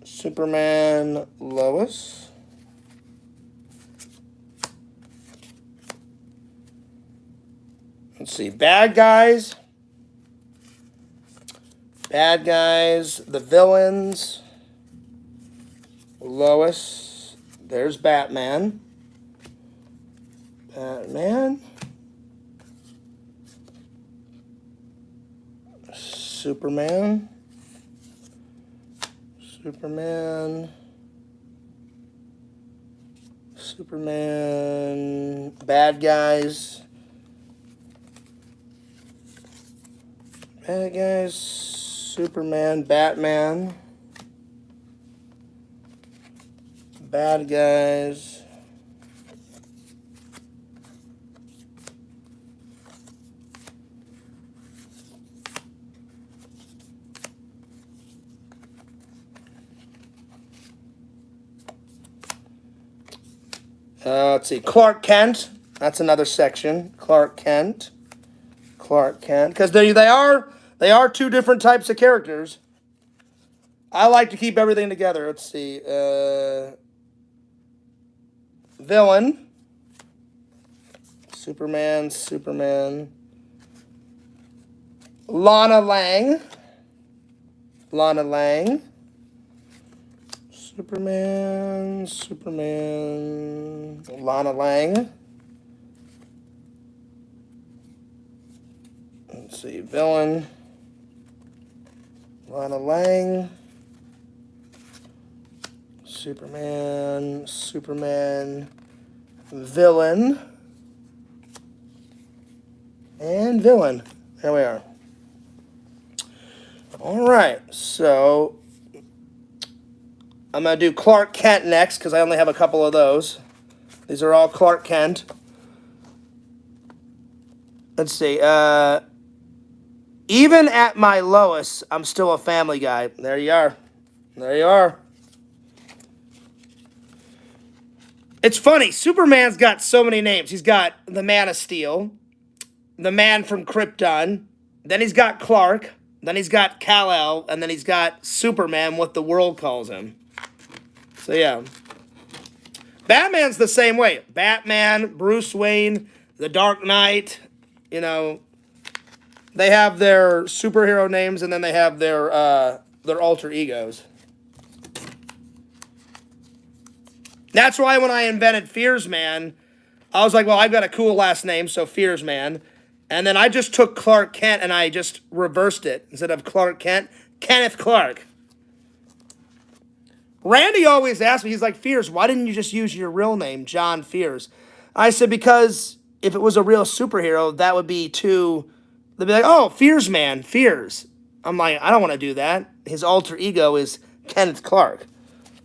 Superman, Lois. Let's see. Bad guys. Bad guys. The villains. Lois. There's Batman. Batman. Superman. Superman. Superman. Bad guys. Bad guys. Superman. Batman. Bad guys. Let's see, Clark Kent. That's another section. Clark Kent. Clark Kent. Because they are two different types of characters. I like to keep everything together. Let's see. Villain. Superman. Superman. Lana Lang. Lana Lang. Superman, Superman, Lana Lang. Let's see, villain, Lana Lang. Superman, Superman, villain, and villain. There we are. All right, so I'm going to do Clark Kent next because I only have a couple of those. These are all Clark Kent. Let's see. Even at my lowest, I'm still a family guy. There you are. There you are. It's funny. Superman's got so many names. He's got the Man of Steel, the Man from Krypton, then he's got Clark, then he's got Kal-El, and then he's got Superman, what the world calls him. So, yeah. Batman's the same way. Batman, Bruce Wayne, The Dark Knight, you know, they have their superhero names and then they have their alter egos. That's why when I invented Fears Man, I was like, well, I've got a cool last name, so Fears Man. And then I just took Clark Kent and I just reversed it. Instead of Clark Kent, Kenneth Clark. Randy always asks me, he's like, Fears, why didn't you just use your real name, John Fears? I said, because if it was a real superhero, that would be too, they'd be like, oh, Fears Man, Fears. I'm like, I don't want to do that. His alter ego is Kenneth Clark.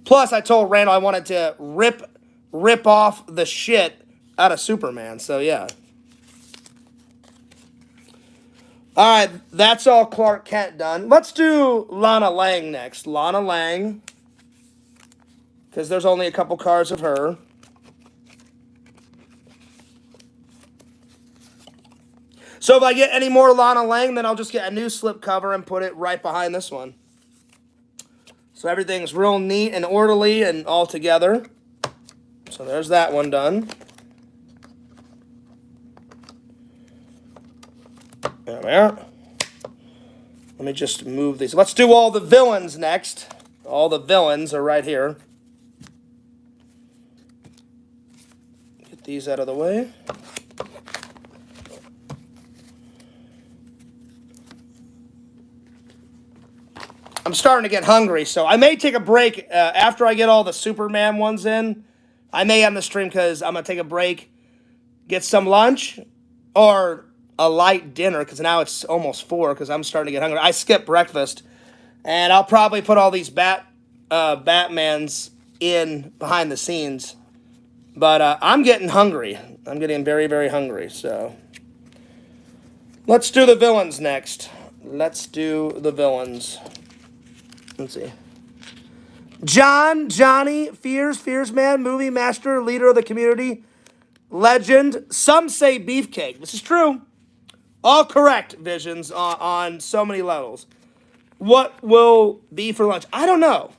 Plus, I told Randall I wanted to rip off the shit out of Superman, so yeah. All right, that's all Clark Kent done. Let's do Lana Lang next. Lana Lang. Because there's only a couple cards of her. So if I get any more Lana Lang, then I'll just get a new slip cover and put it right behind this one. So everything's real neat and orderly and all together. So there's that one done. There we are. Let me just move these. Let's do all the villains next. All the villains are right here. Get these out of the way. I'm starting to get hungry, so I may take a break after I get all the Superman ones in. I may end the stream because I'm going to take a break, get some lunch, or a light dinner, because now it's almost 4 because I'm starting to get hungry. I skipped breakfast, and I'll probably put all these Batmans in behind the scenes. But I'm getting hungry. I'm getting very, very hungry, so let's do the villains next. Let's do the villains. Let's see. Johnny, Fierce Man, movie master, leader of the community, legend. Some say beefcake. This is true. All correct, Visions, on so many levels. What will be for lunch? I don't know.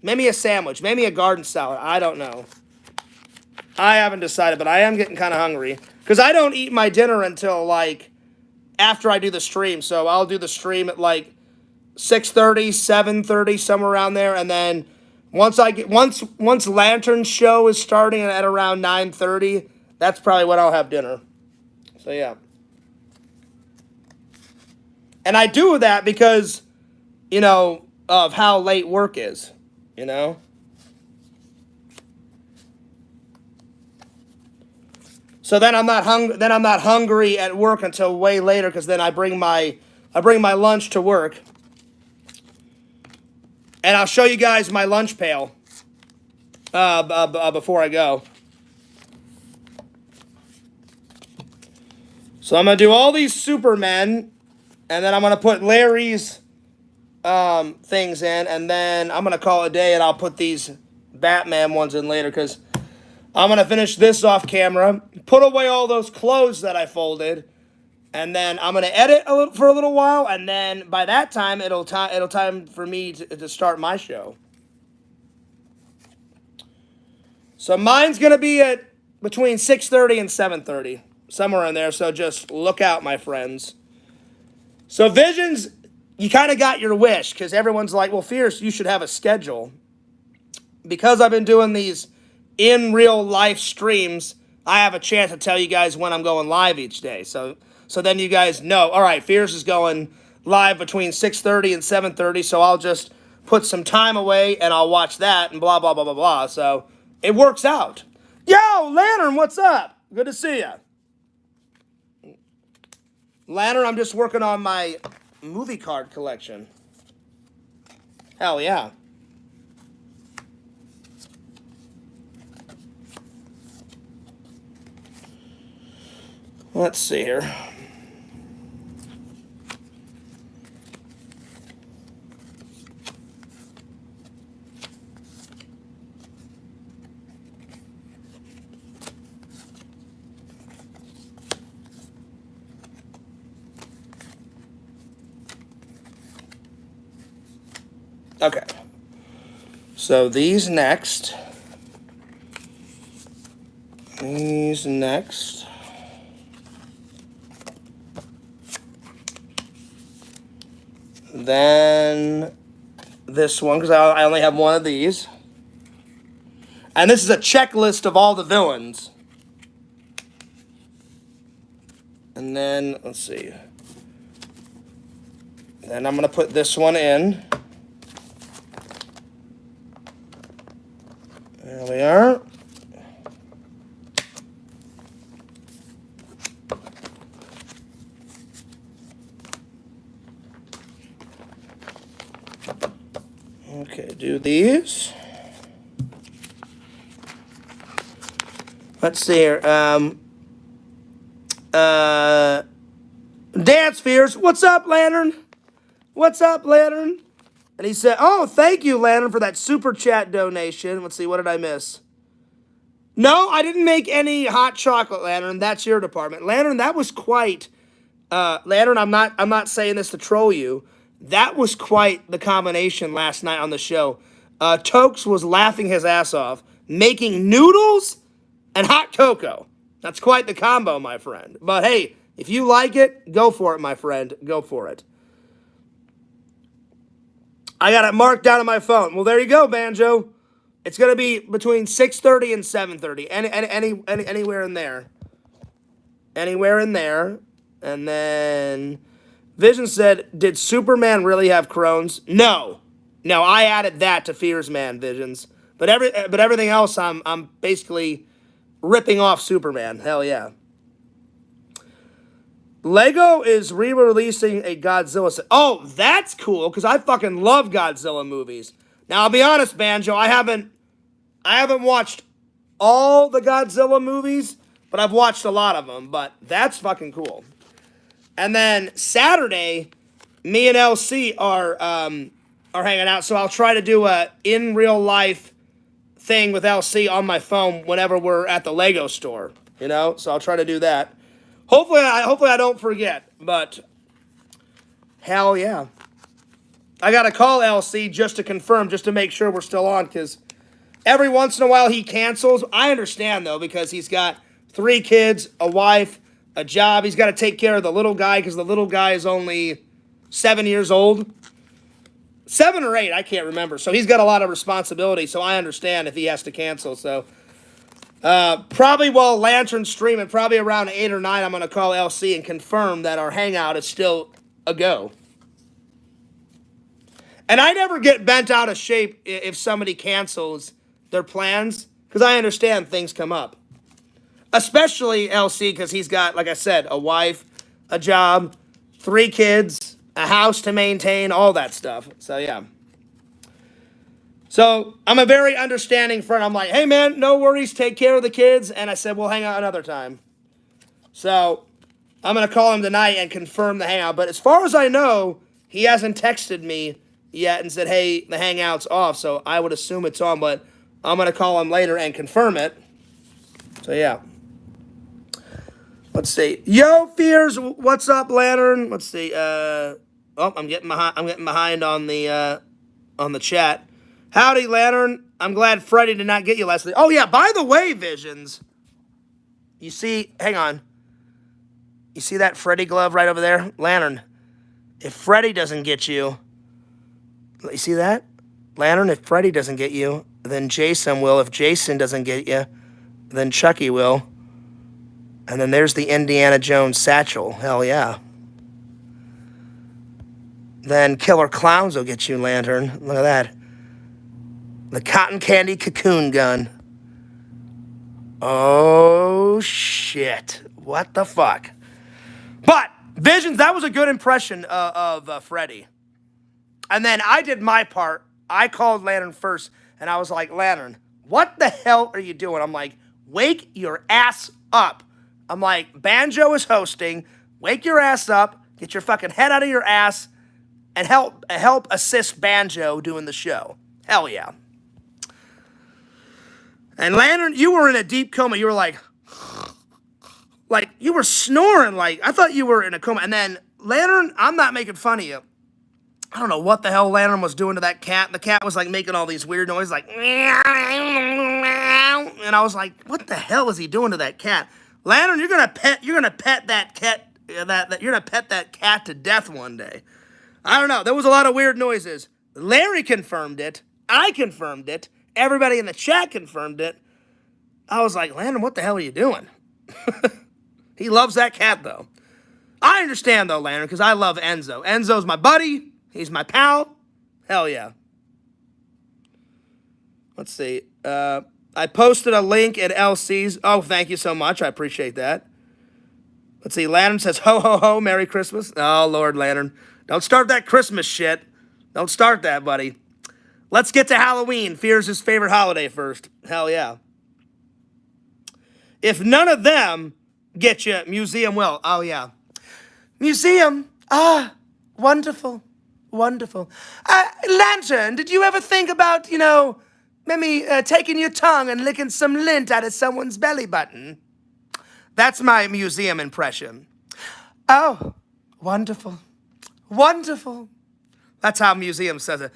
Maybe a sandwich. Maybe a garden salad. I don't know. I haven't decided, but I am getting kind of hungry. Because I don't eat my dinner until, like, after I do the stream. So I'll do the stream at, like, 6:30, 7:30, somewhere around there. And then once Lantern's show is starting at around 9:30, that's probably when I'll have dinner. So, yeah. And I do that because, you know, of how late work is, you know? So then I'm not hungry at work until way later, because then I bring my lunch to work. And I'll show you guys my lunch pail before I go. So I'm going to do all these Supermen, and then I'm going to put Larry's things in, and then I'm going to call it a day, and I'll put these Batman ones in later, because I'm going to finish this off camera, put away all those clothes that I folded, and then I'm going to edit for a little while, and then by that time, it'll time for me to start my show. So mine's going to be at between 6:30 and 7:30, somewhere in there, so just look out, my friends. So Visions, you kind of got your wish, because everyone's like, well, Fierce, you should have a schedule. Because I've been doing these in real life streams, I have a chance to tell you guys when I'm going live each day. So then you guys know, all right, Fierce is going live between 6:30 and 7:30, so I'll just put some time away and I'll watch that and blah, blah, blah, blah, blah. So it works out. Yo, Lantern, what's up? Good to see you. Lantern, I'm just working on my movie card collection. Hell yeah. Let's see here. Okay. So these next. Then this one, because I only have one of these. And this is a checklist of all the villains. And then, let's see. Then I'm going to put this one in. There we are. Okay, do these. Let's see here. Dance Fears. What's up, Lantern? What's up, Lantern? And he said, oh, thank you, Lantern, for that super chat donation. Let's see, what did I miss? No, I didn't make any hot chocolate, Lantern. That's your department. Lantern, that was quite... Lantern, I'm not saying this to troll you. that was quite the combination last night on the show. Tokes was laughing his ass off, making noodles and hot cocoa. That's quite the combo, my friend. But hey, if you like it, go for it, my friend. Go for it. I got it marked down on my phone. Well, there you go, Banjo. It's going to be between 6:30 and 7:30. Anywhere in there. Anywhere in there. And then Vision said, did Superman really have Crohn's? No. No, I added that to Fears Man, Visions. But everything else, I'm basically ripping off Superman. Hell yeah. Lego is re-releasing a Godzilla set. Oh, that's cool, because I fucking love Godzilla movies. Now, I'll be honest, Banjo, I haven't watched all the Godzilla movies, but I've watched a lot of them. But that's fucking cool. And then Saturday, me and LC are hanging out, so I'll try to do a in real life thing with LC on my phone whenever we're at the Lego store, you know? So I'll try to do that. Hopefully I don't forget, but hell yeah. I got to call LC just to confirm, just to make sure we're still on, because every once in a while he cancels. I understand, though, because he's got 3 kids, a wife, a job. He's got to take care of the little guy, because the little guy is only 7 years old. 7 or 8, I can't remember. So he's got a lot of responsibility, so I understand if he has to cancel. So probably while Lantern's streaming, probably around 8 or 9, I'm going to call LC and confirm that our hangout is still a go. And I never get bent out of shape if somebody cancels their plans, because I understand things come up. Especially LC, because he's got, like I said, a wife, a job, 3 kids, a house to maintain, all that stuff. So, yeah. So, I'm a very understanding friend. I'm like, hey, man, no worries, take care of the kids. And I said, we'll hang out another time. So, I'm going to call him tonight and confirm the hangout. But as far as I know, he hasn't texted me yet and said, hey, the hangout's off. So, I would assume it's on, but I'm going to call him later and confirm it. So, yeah. Let's see. Yo, Fears, what's up, Lantern? Let's see. I'm getting behind on the chat. Howdy, Lantern. I'm glad Freddy did not get you last night. Oh, yeah, by the way, Visions. You see, hang on. You see that Freddy glove right over there? Lantern, if Freddy doesn't get you, you see that? Lantern, if Freddy doesn't get you, then Jason will. If Jason doesn't get you, then Chucky will. And then there's the Indiana Jones satchel. Hell yeah. Then Killer Clowns will get you, Lantern. Look at that. The cotton candy cocoon gun. Oh, shit. What the fuck? But, Visions, that was a good impression of Freddy. And then I did my part. I called Lantern first, and I was like, Lantern, what the hell are you doing? I'm like, wake your ass up. I'm like, Banjo is hosting. Wake your ass up. Get your fucking head out of your ass. And help assist Banjo doing the show. Hell yeah. And Lantern, you were in a deep coma. You were like you were snoring. Like, I thought you were in a coma. And then Lantern, I'm not making fun of you. I don't know what the hell Lantern was doing to that cat. The cat was like making all these weird noises, like, and I was like, what the hell is he doing to that cat? Lantern, you're gonna pet that cat. You're gonna pet that cat to death one day. I don't know. There was a lot of weird noises. Larry confirmed it. I confirmed it. Everybody in the chat confirmed it. I was like, Lantern, what the hell are you doing? He loves that cat, though. I understand, though, Lantern, because I love Enzo. Enzo's my buddy. He's my pal. Hell yeah. Let's see. I posted a link at LC's. Oh, thank you so much. I appreciate that. Let's see. Lantern says, ho, ho, ho, Merry Christmas. Oh, Lord, Lantern. Don't start that Christmas shit. Don't start that, buddy. Let's get to Halloween. Fears his favorite holiday first. Hell yeah. If none of them get you, Museum will. Oh, yeah. Museum. Ah, wonderful. Wonderful. Lantern, did you ever think about, maybe taking your tongue and licking some lint out of someone's belly button? That's my museum impression. Oh, wonderful. Wonderful. That's how museum says it.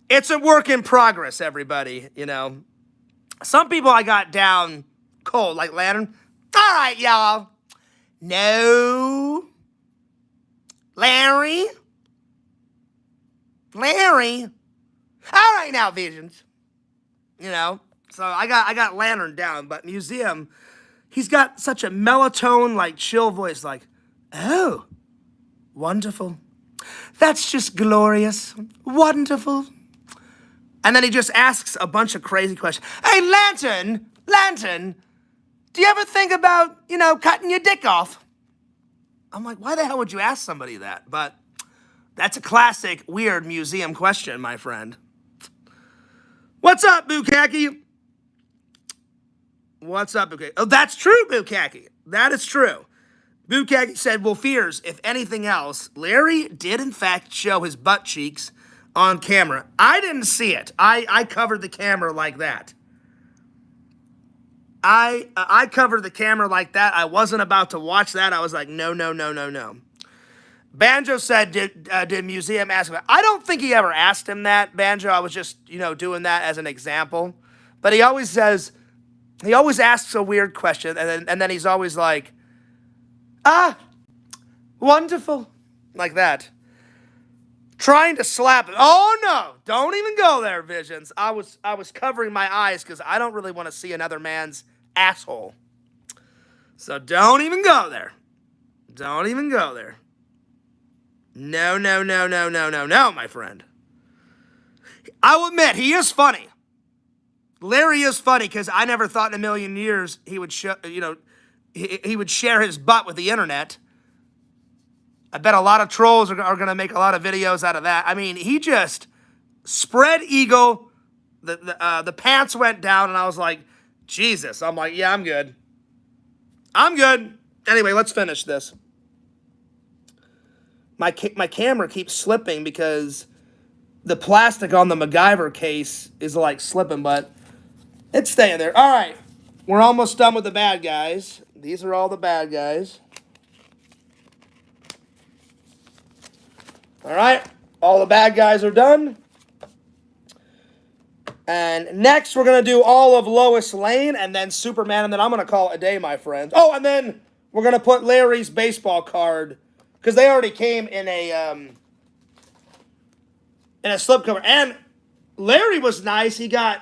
It's a work in progress, everybody, you know. Some people I got down cold, like Lantern. All right, y'all. No. Larry. All right now, Visions. You know, so I got Lantern down, but Museum, he's got such a melatonin, like, chill voice, like, oh, wonderful. That's just glorious. Wonderful. And then he just asks a bunch of crazy questions. Hey, Lantern, do you ever think about, you know, cutting your dick off? I'm like, why the hell would you ask somebody that? But that's a classic weird museum question, my friend. What's up, Bukkake? What's up, Bukkake? Oh, that's true, Bukkake. That is true. Bukkake said, well, Fears, if anything else, Larry did in fact show his butt cheeks on camera. I didn't see it. I covered the camera like that. I covered the camera like that. I wasn't about to watch that. I was like, no. Banjo said, did Museum ask him? I don't think he ever asked him that, Banjo. I was just, you know, doing that as an example. But he always asks a weird question, and then he's always like, wonderful. Like that. Trying to slap it. Oh, no. Don't even go there, Visions. I was covering my eyes because I don't really want to see another man's asshole. So don't even go there. Don't even go there. No, my friend. I will admit, he is funny. Larry is funny because I never thought in a million years he would he would share his butt with the internet. I bet a lot of trolls are going to make a lot of videos out of that. I mean, he just spread eagle. The pants went down, and I was like, Jesus. I'm like, yeah, I'm good. Anyway, let's finish this. My camera keeps slipping because the plastic on the MacGyver case is like slipping, but it's staying there. All right, we're almost done with the bad guys. These are all the bad guys. All right, all the bad guys are done. And next, we're going to do all of Lois Lane and then Superman, and then I'm going to call it a day, my friends. Oh, and then we're going to put Larry's baseball card, because they already came in a slipcover. And Larry was nice. He got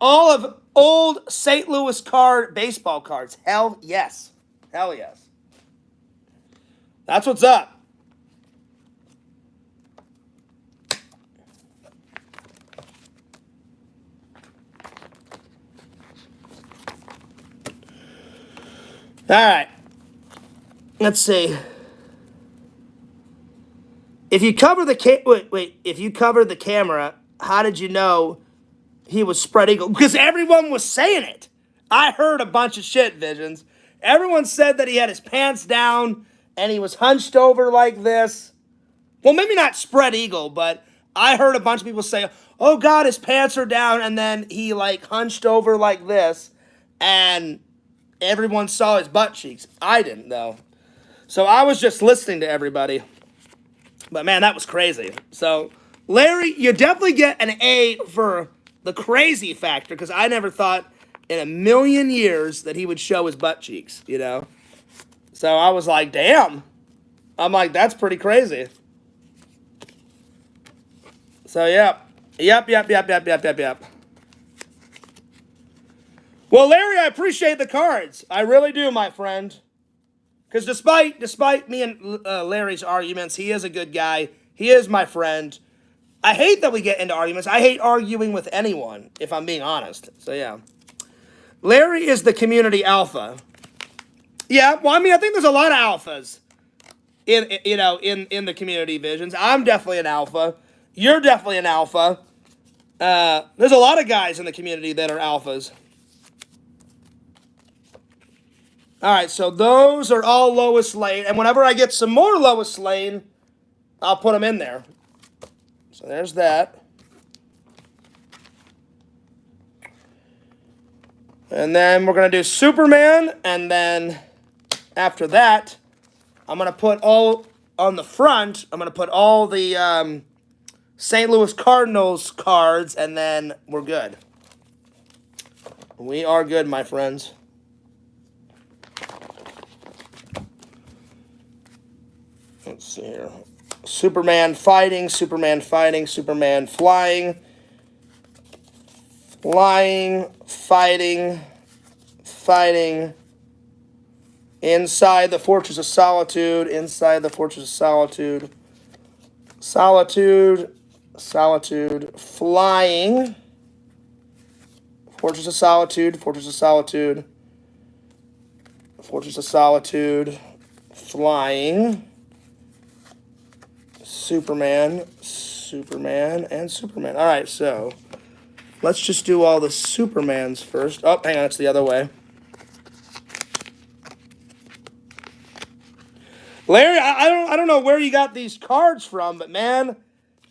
all of old St. Louis card baseball cards. Hell yes. Hell yes. That's what's up. All right. Let's see. If you cover the if you covered the camera, how did you know he was spread eagle? Because everyone was saying it. I heard a bunch of shit, Visions. Everyone said that he had his pants down and he was hunched over like this. Well, maybe not spread eagle, but I heard a bunch of people say, "Oh God, his pants are down," and then he like hunched over like this, and everyone saw his butt cheeks. I didn't, though. So I was just listening to everybody. But, man, that was crazy. So, Larry, you definitely get an A for the crazy factor, because I never thought in a million years that he would show his butt cheeks, you know? So I was like, damn. I'm like, that's pretty crazy. So, yep. Well, Larry, I appreciate the cards. I really do, my friend. Because despite me and Larry's arguments, he is a good guy. He is my friend. I hate that we get into arguments. I hate arguing with anyone, if I'm being honest. So, yeah. Larry is the community alpha. Yeah, well, I mean, I think there's a lot of alphas in the community, Visions. I'm definitely an alpha. You're definitely an alpha. There's a lot of guys in the community that are alphas. All right, so those are all Lois Lane. And whenever I get some more Lois Lane, I'll put them in there. So there's that. And then we're going to do Superman. And then after that, I'm going to put all on the front. I'm going to put all the St. Louis Cardinals cards, and then we're good. We are good, my friends. Let's see here. Superman fighting, Superman fighting, Superman flying. Flying, fighting, fighting. Inside the Fortress of Solitude, inside the Fortress of Solitude. Solitude, Solitude, flying. Fortress of Solitude, Fortress of Solitude. Fortress of Solitude, flying. Superman, Superman, and Superman. All right, so let's just do all the Supermans first. Oh, hang on, it's the other way. Larry, I don't know where you got these cards from, but man,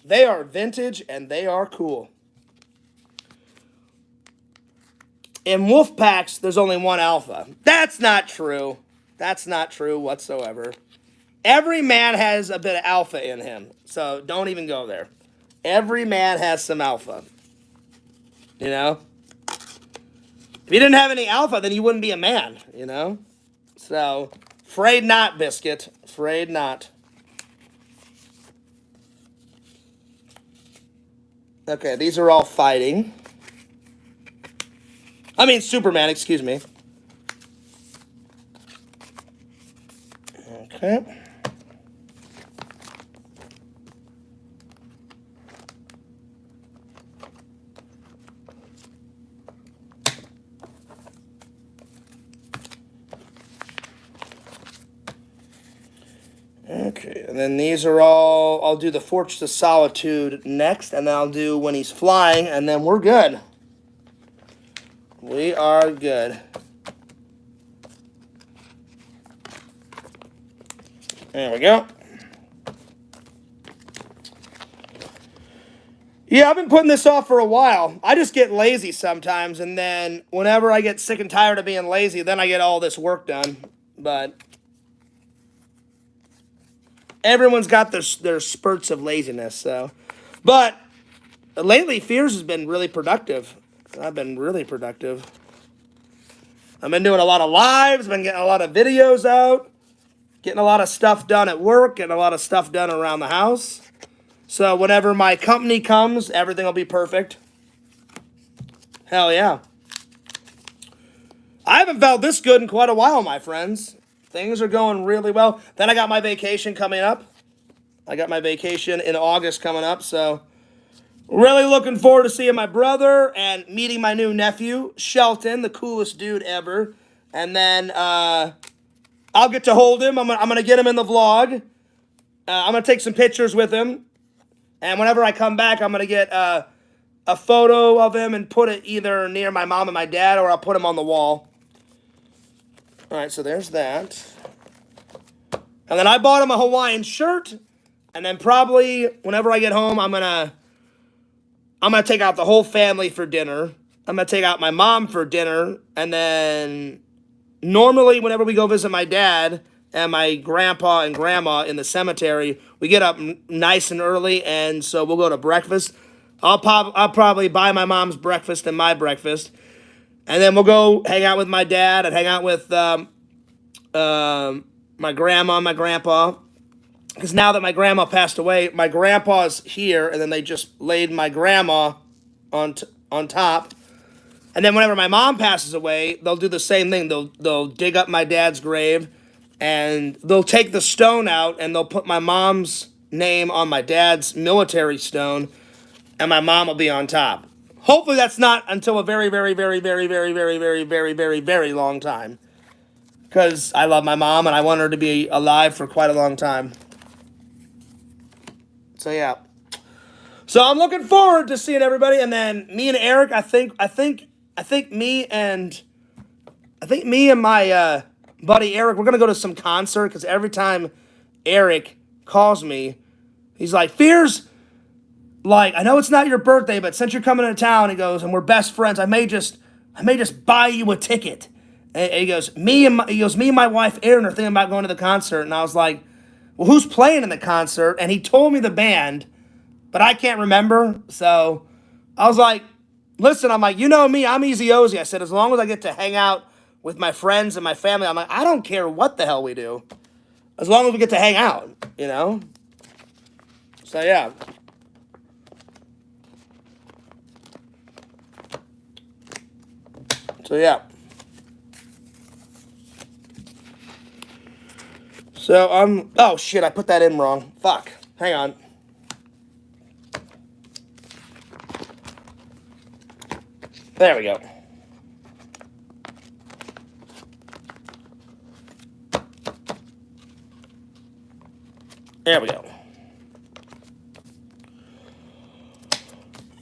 they are vintage and they are cool. In wolf packs, there's only one alpha. That's not true. That's not true whatsoever. Every man has a bit of alpha in him, so don't even go there. Every man has some alpha. You know? If you didn't have any alpha, then you wouldn't be a man, you know? So, afraid not, Biscuit. Afraid not. Okay, these are all fighting. I mean, Superman, excuse me. Okay. Okay, and then these are all, I'll do the Fortress of Solitude next, and then I'll do when he's flying, and then we're good. We are good. There we go. Yeah, I've been putting this off for a while. I just get lazy sometimes, and then whenever I get sick and tired of being lazy, then I get all this work done. But everyone's got their spurts of laziness, so. But lately, Fears has been really productive. I've been really productive. I've been doing a lot of lives, been getting a lot of videos out, getting a lot of stuff done at work, getting a lot of stuff done around the house. So whenever my company comes, everything will be perfect. Hell yeah. I haven't felt this good in quite a while, my friends. Things are going really well. Then I got my vacation coming up. I got my vacation in August coming up, so really looking forward to seeing my brother and meeting my new nephew, Shelton, the coolest dude ever. And then I'll get to hold him. I'm going to get him in the vlog. I'm going to take some pictures with him. And whenever I come back, I'm going to get a photo of him and put it either near my mom and my dad, or I'll put him on the wall. All right, so there's that. And then I bought him a Hawaiian shirt. And then probably whenever I get home, I'm gonna take out the whole family for dinner. I'm going to take out my mom for dinner. And then normally whenever we go visit my dad and my grandpa and grandma in the cemetery, we get up nice and early, and so we'll go to breakfast. I'll probably buy my mom's breakfast and my breakfast. And then we'll go hang out with my dad and hang out with my grandma and my grandpa. Because now that my grandma passed away, my grandpa's here, and then they just laid my grandma on top. And then whenever my mom passes away, they'll do the same thing. They'll dig up my dad's grave, and they'll take the stone out, and they'll put my mom's name on my dad's military stone, and my mom will be on top. Hopefully that's not until a very, very, very, very, very, very, very, very, very, very long time. Because I love my mom, and I want her to be alive for quite a long time. So yeah. So I'm looking forward to seeing everybody, and then me and Eric, I think me and my buddy Eric, we're gonna go to some concert, because every time Eric calls me, he's like, Fears, like, I know it's not your birthday, but since you're coming to town, he goes, and we're best friends, I may just buy you a ticket. And he goes, me and my wife Erin are thinking about going to the concert. And I was like, well, who's playing in the concert? And he told me the band, but I can't remember. So I was like, listen, I'm like, you know me, I'm easy Ozy. I said, as long as I get to hang out with my friends and my family, I'm like, I don't care what the hell we do. As long as we get to hang out, you know? So, yeah. So, yeah. So, oh, shit, I put that in wrong. Fuck. Hang on. There we go. There we go.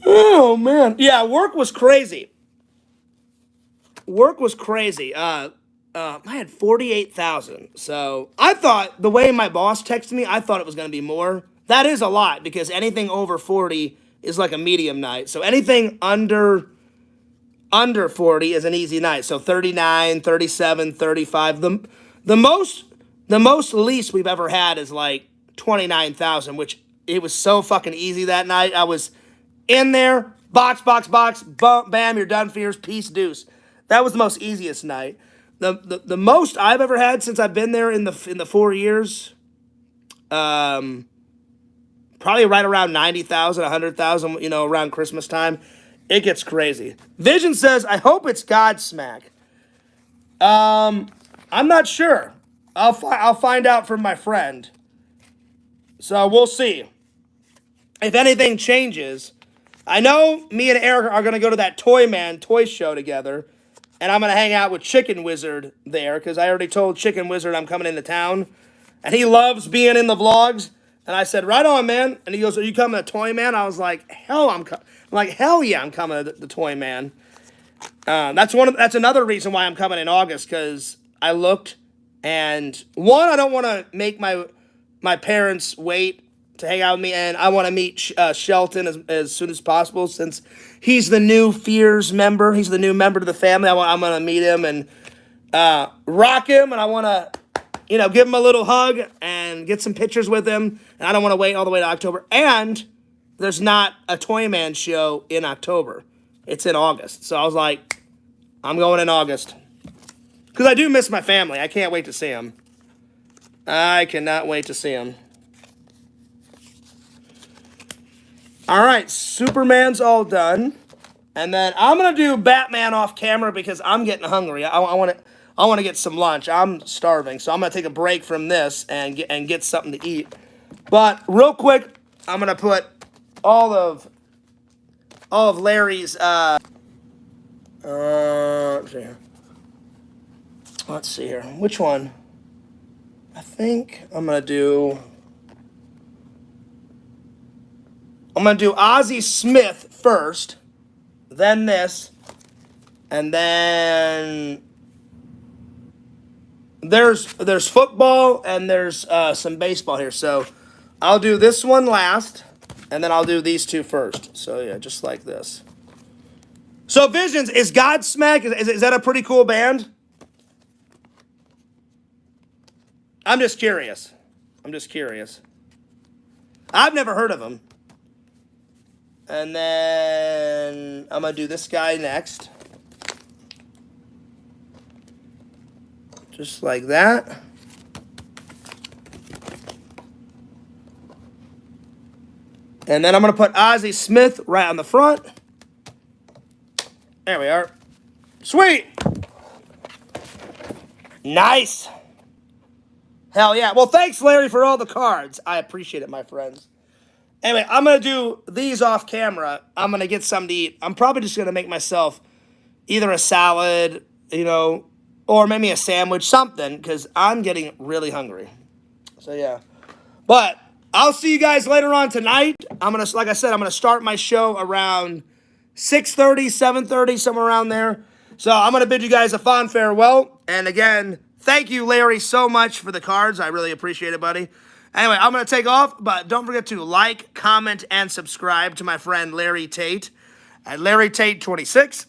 Oh, man. Yeah, work was crazy. Work was crazy. I had 48,000. So I thought, the way my boss texted me, I thought it was going to be more. That is a lot, because anything over 40 is like a medium night. So anything under 40 is an easy night. So 39, 37, 35. The most least we've ever had is like 29,000, which it was so fucking easy that night. I was in there, box, bam, you're done, fears, peace, deuce. That was the most easiest night. The most I've ever had since I've been there in the 4 years, probably right around 90,000, 100,000, you know, around Christmas time. It gets crazy. Vision says, I hope it's Godsmack. I'm not sure. I'll find out from my friend. So we'll see. If anything changes, I know me and Eric are going to go to that toy show together. And I'm going to hang out with Chicken Wizard there, because I already told Chicken Wizard I'm coming into town. And he loves being in the vlogs. And I said, right on, man. And he goes, are you coming to Toy Man? I was like, hell yeah, I'm coming to the Toy Man. That's another reason why I'm coming in August, because I looked, and one, I don't want to make my parents wait to hang out with me, and I want to meet Shelton as soon as possible, since he's the new Fears member. He's the new member to the family. I'm going to meet him and rock him, and I want to, you know, give him a little hug and get some pictures with him, and I don't want to wait all the way to October. And there's not a Toy Man show in October. It's in August. So I was like, I'm going in August. Because I do miss my family. I can't wait to see them. I cannot wait to see them. All right, Superman's all done. And then I'm going to do Batman off camera because I'm getting hungry. I want to get some lunch. I'm starving. So I'm going to take a break from this and get something to eat. But real quick, I'm going to put all of Larry's let's see here. Which one? I think I'm going to do Ozzie Smith first, then this, and then there's football and there's some baseball here. So I'll do this one last, and then I'll do these two first. So yeah, just like this. So Visions, is Godsmack, is that a pretty cool band? I'm just curious. I've never heard of them. And then I'm going to do this guy next. Just like that. And then I'm going to put Ozzie Smith right on the front. There we are. Sweet. Nice. Hell yeah. Well, thanks, Larry, for all the cards. I appreciate it, my friends. Anyway, I'm going to do these off camera. I'm going to get something to eat. I'm probably just going to make myself either a salad, you know, or maybe a sandwich, something, because I'm getting really hungry. So, yeah. But I'll see you guys later on tonight. Like I said, I'm going to start my show around 6:30, 7:30, somewhere around there. So I'm going to bid you guys a fond farewell. And again, thank you, Larry, so much for the cards. I really appreciate it, buddy. Anyway, I'm going to take off, but don't forget to like, comment, and subscribe to my friend Larry Tate at Larry Tate 26.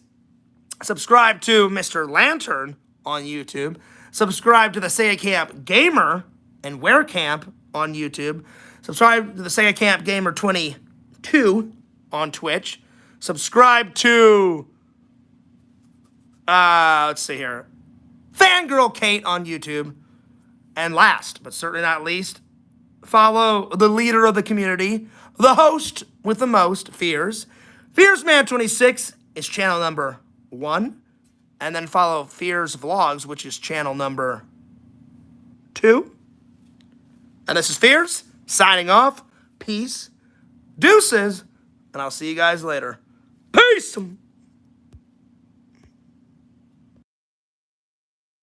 Subscribe to Mr. Lantern on YouTube. Subscribe to the Sega Camp Gamer and Wear Camp on YouTube. Subscribe to the Sega Camp Gamer 22 2 on Twitch. Subscribe to, let's see here, Fangirl Kate on YouTube. And last, but certainly not least, follow the leader of the community, the host with the most, Fears. FearsMan26 is channel number 1. And then follow Fears Vlogs, which is channel number 2. And this is Fears, signing off. Peace, deuces, and I'll see you guys later. Peace!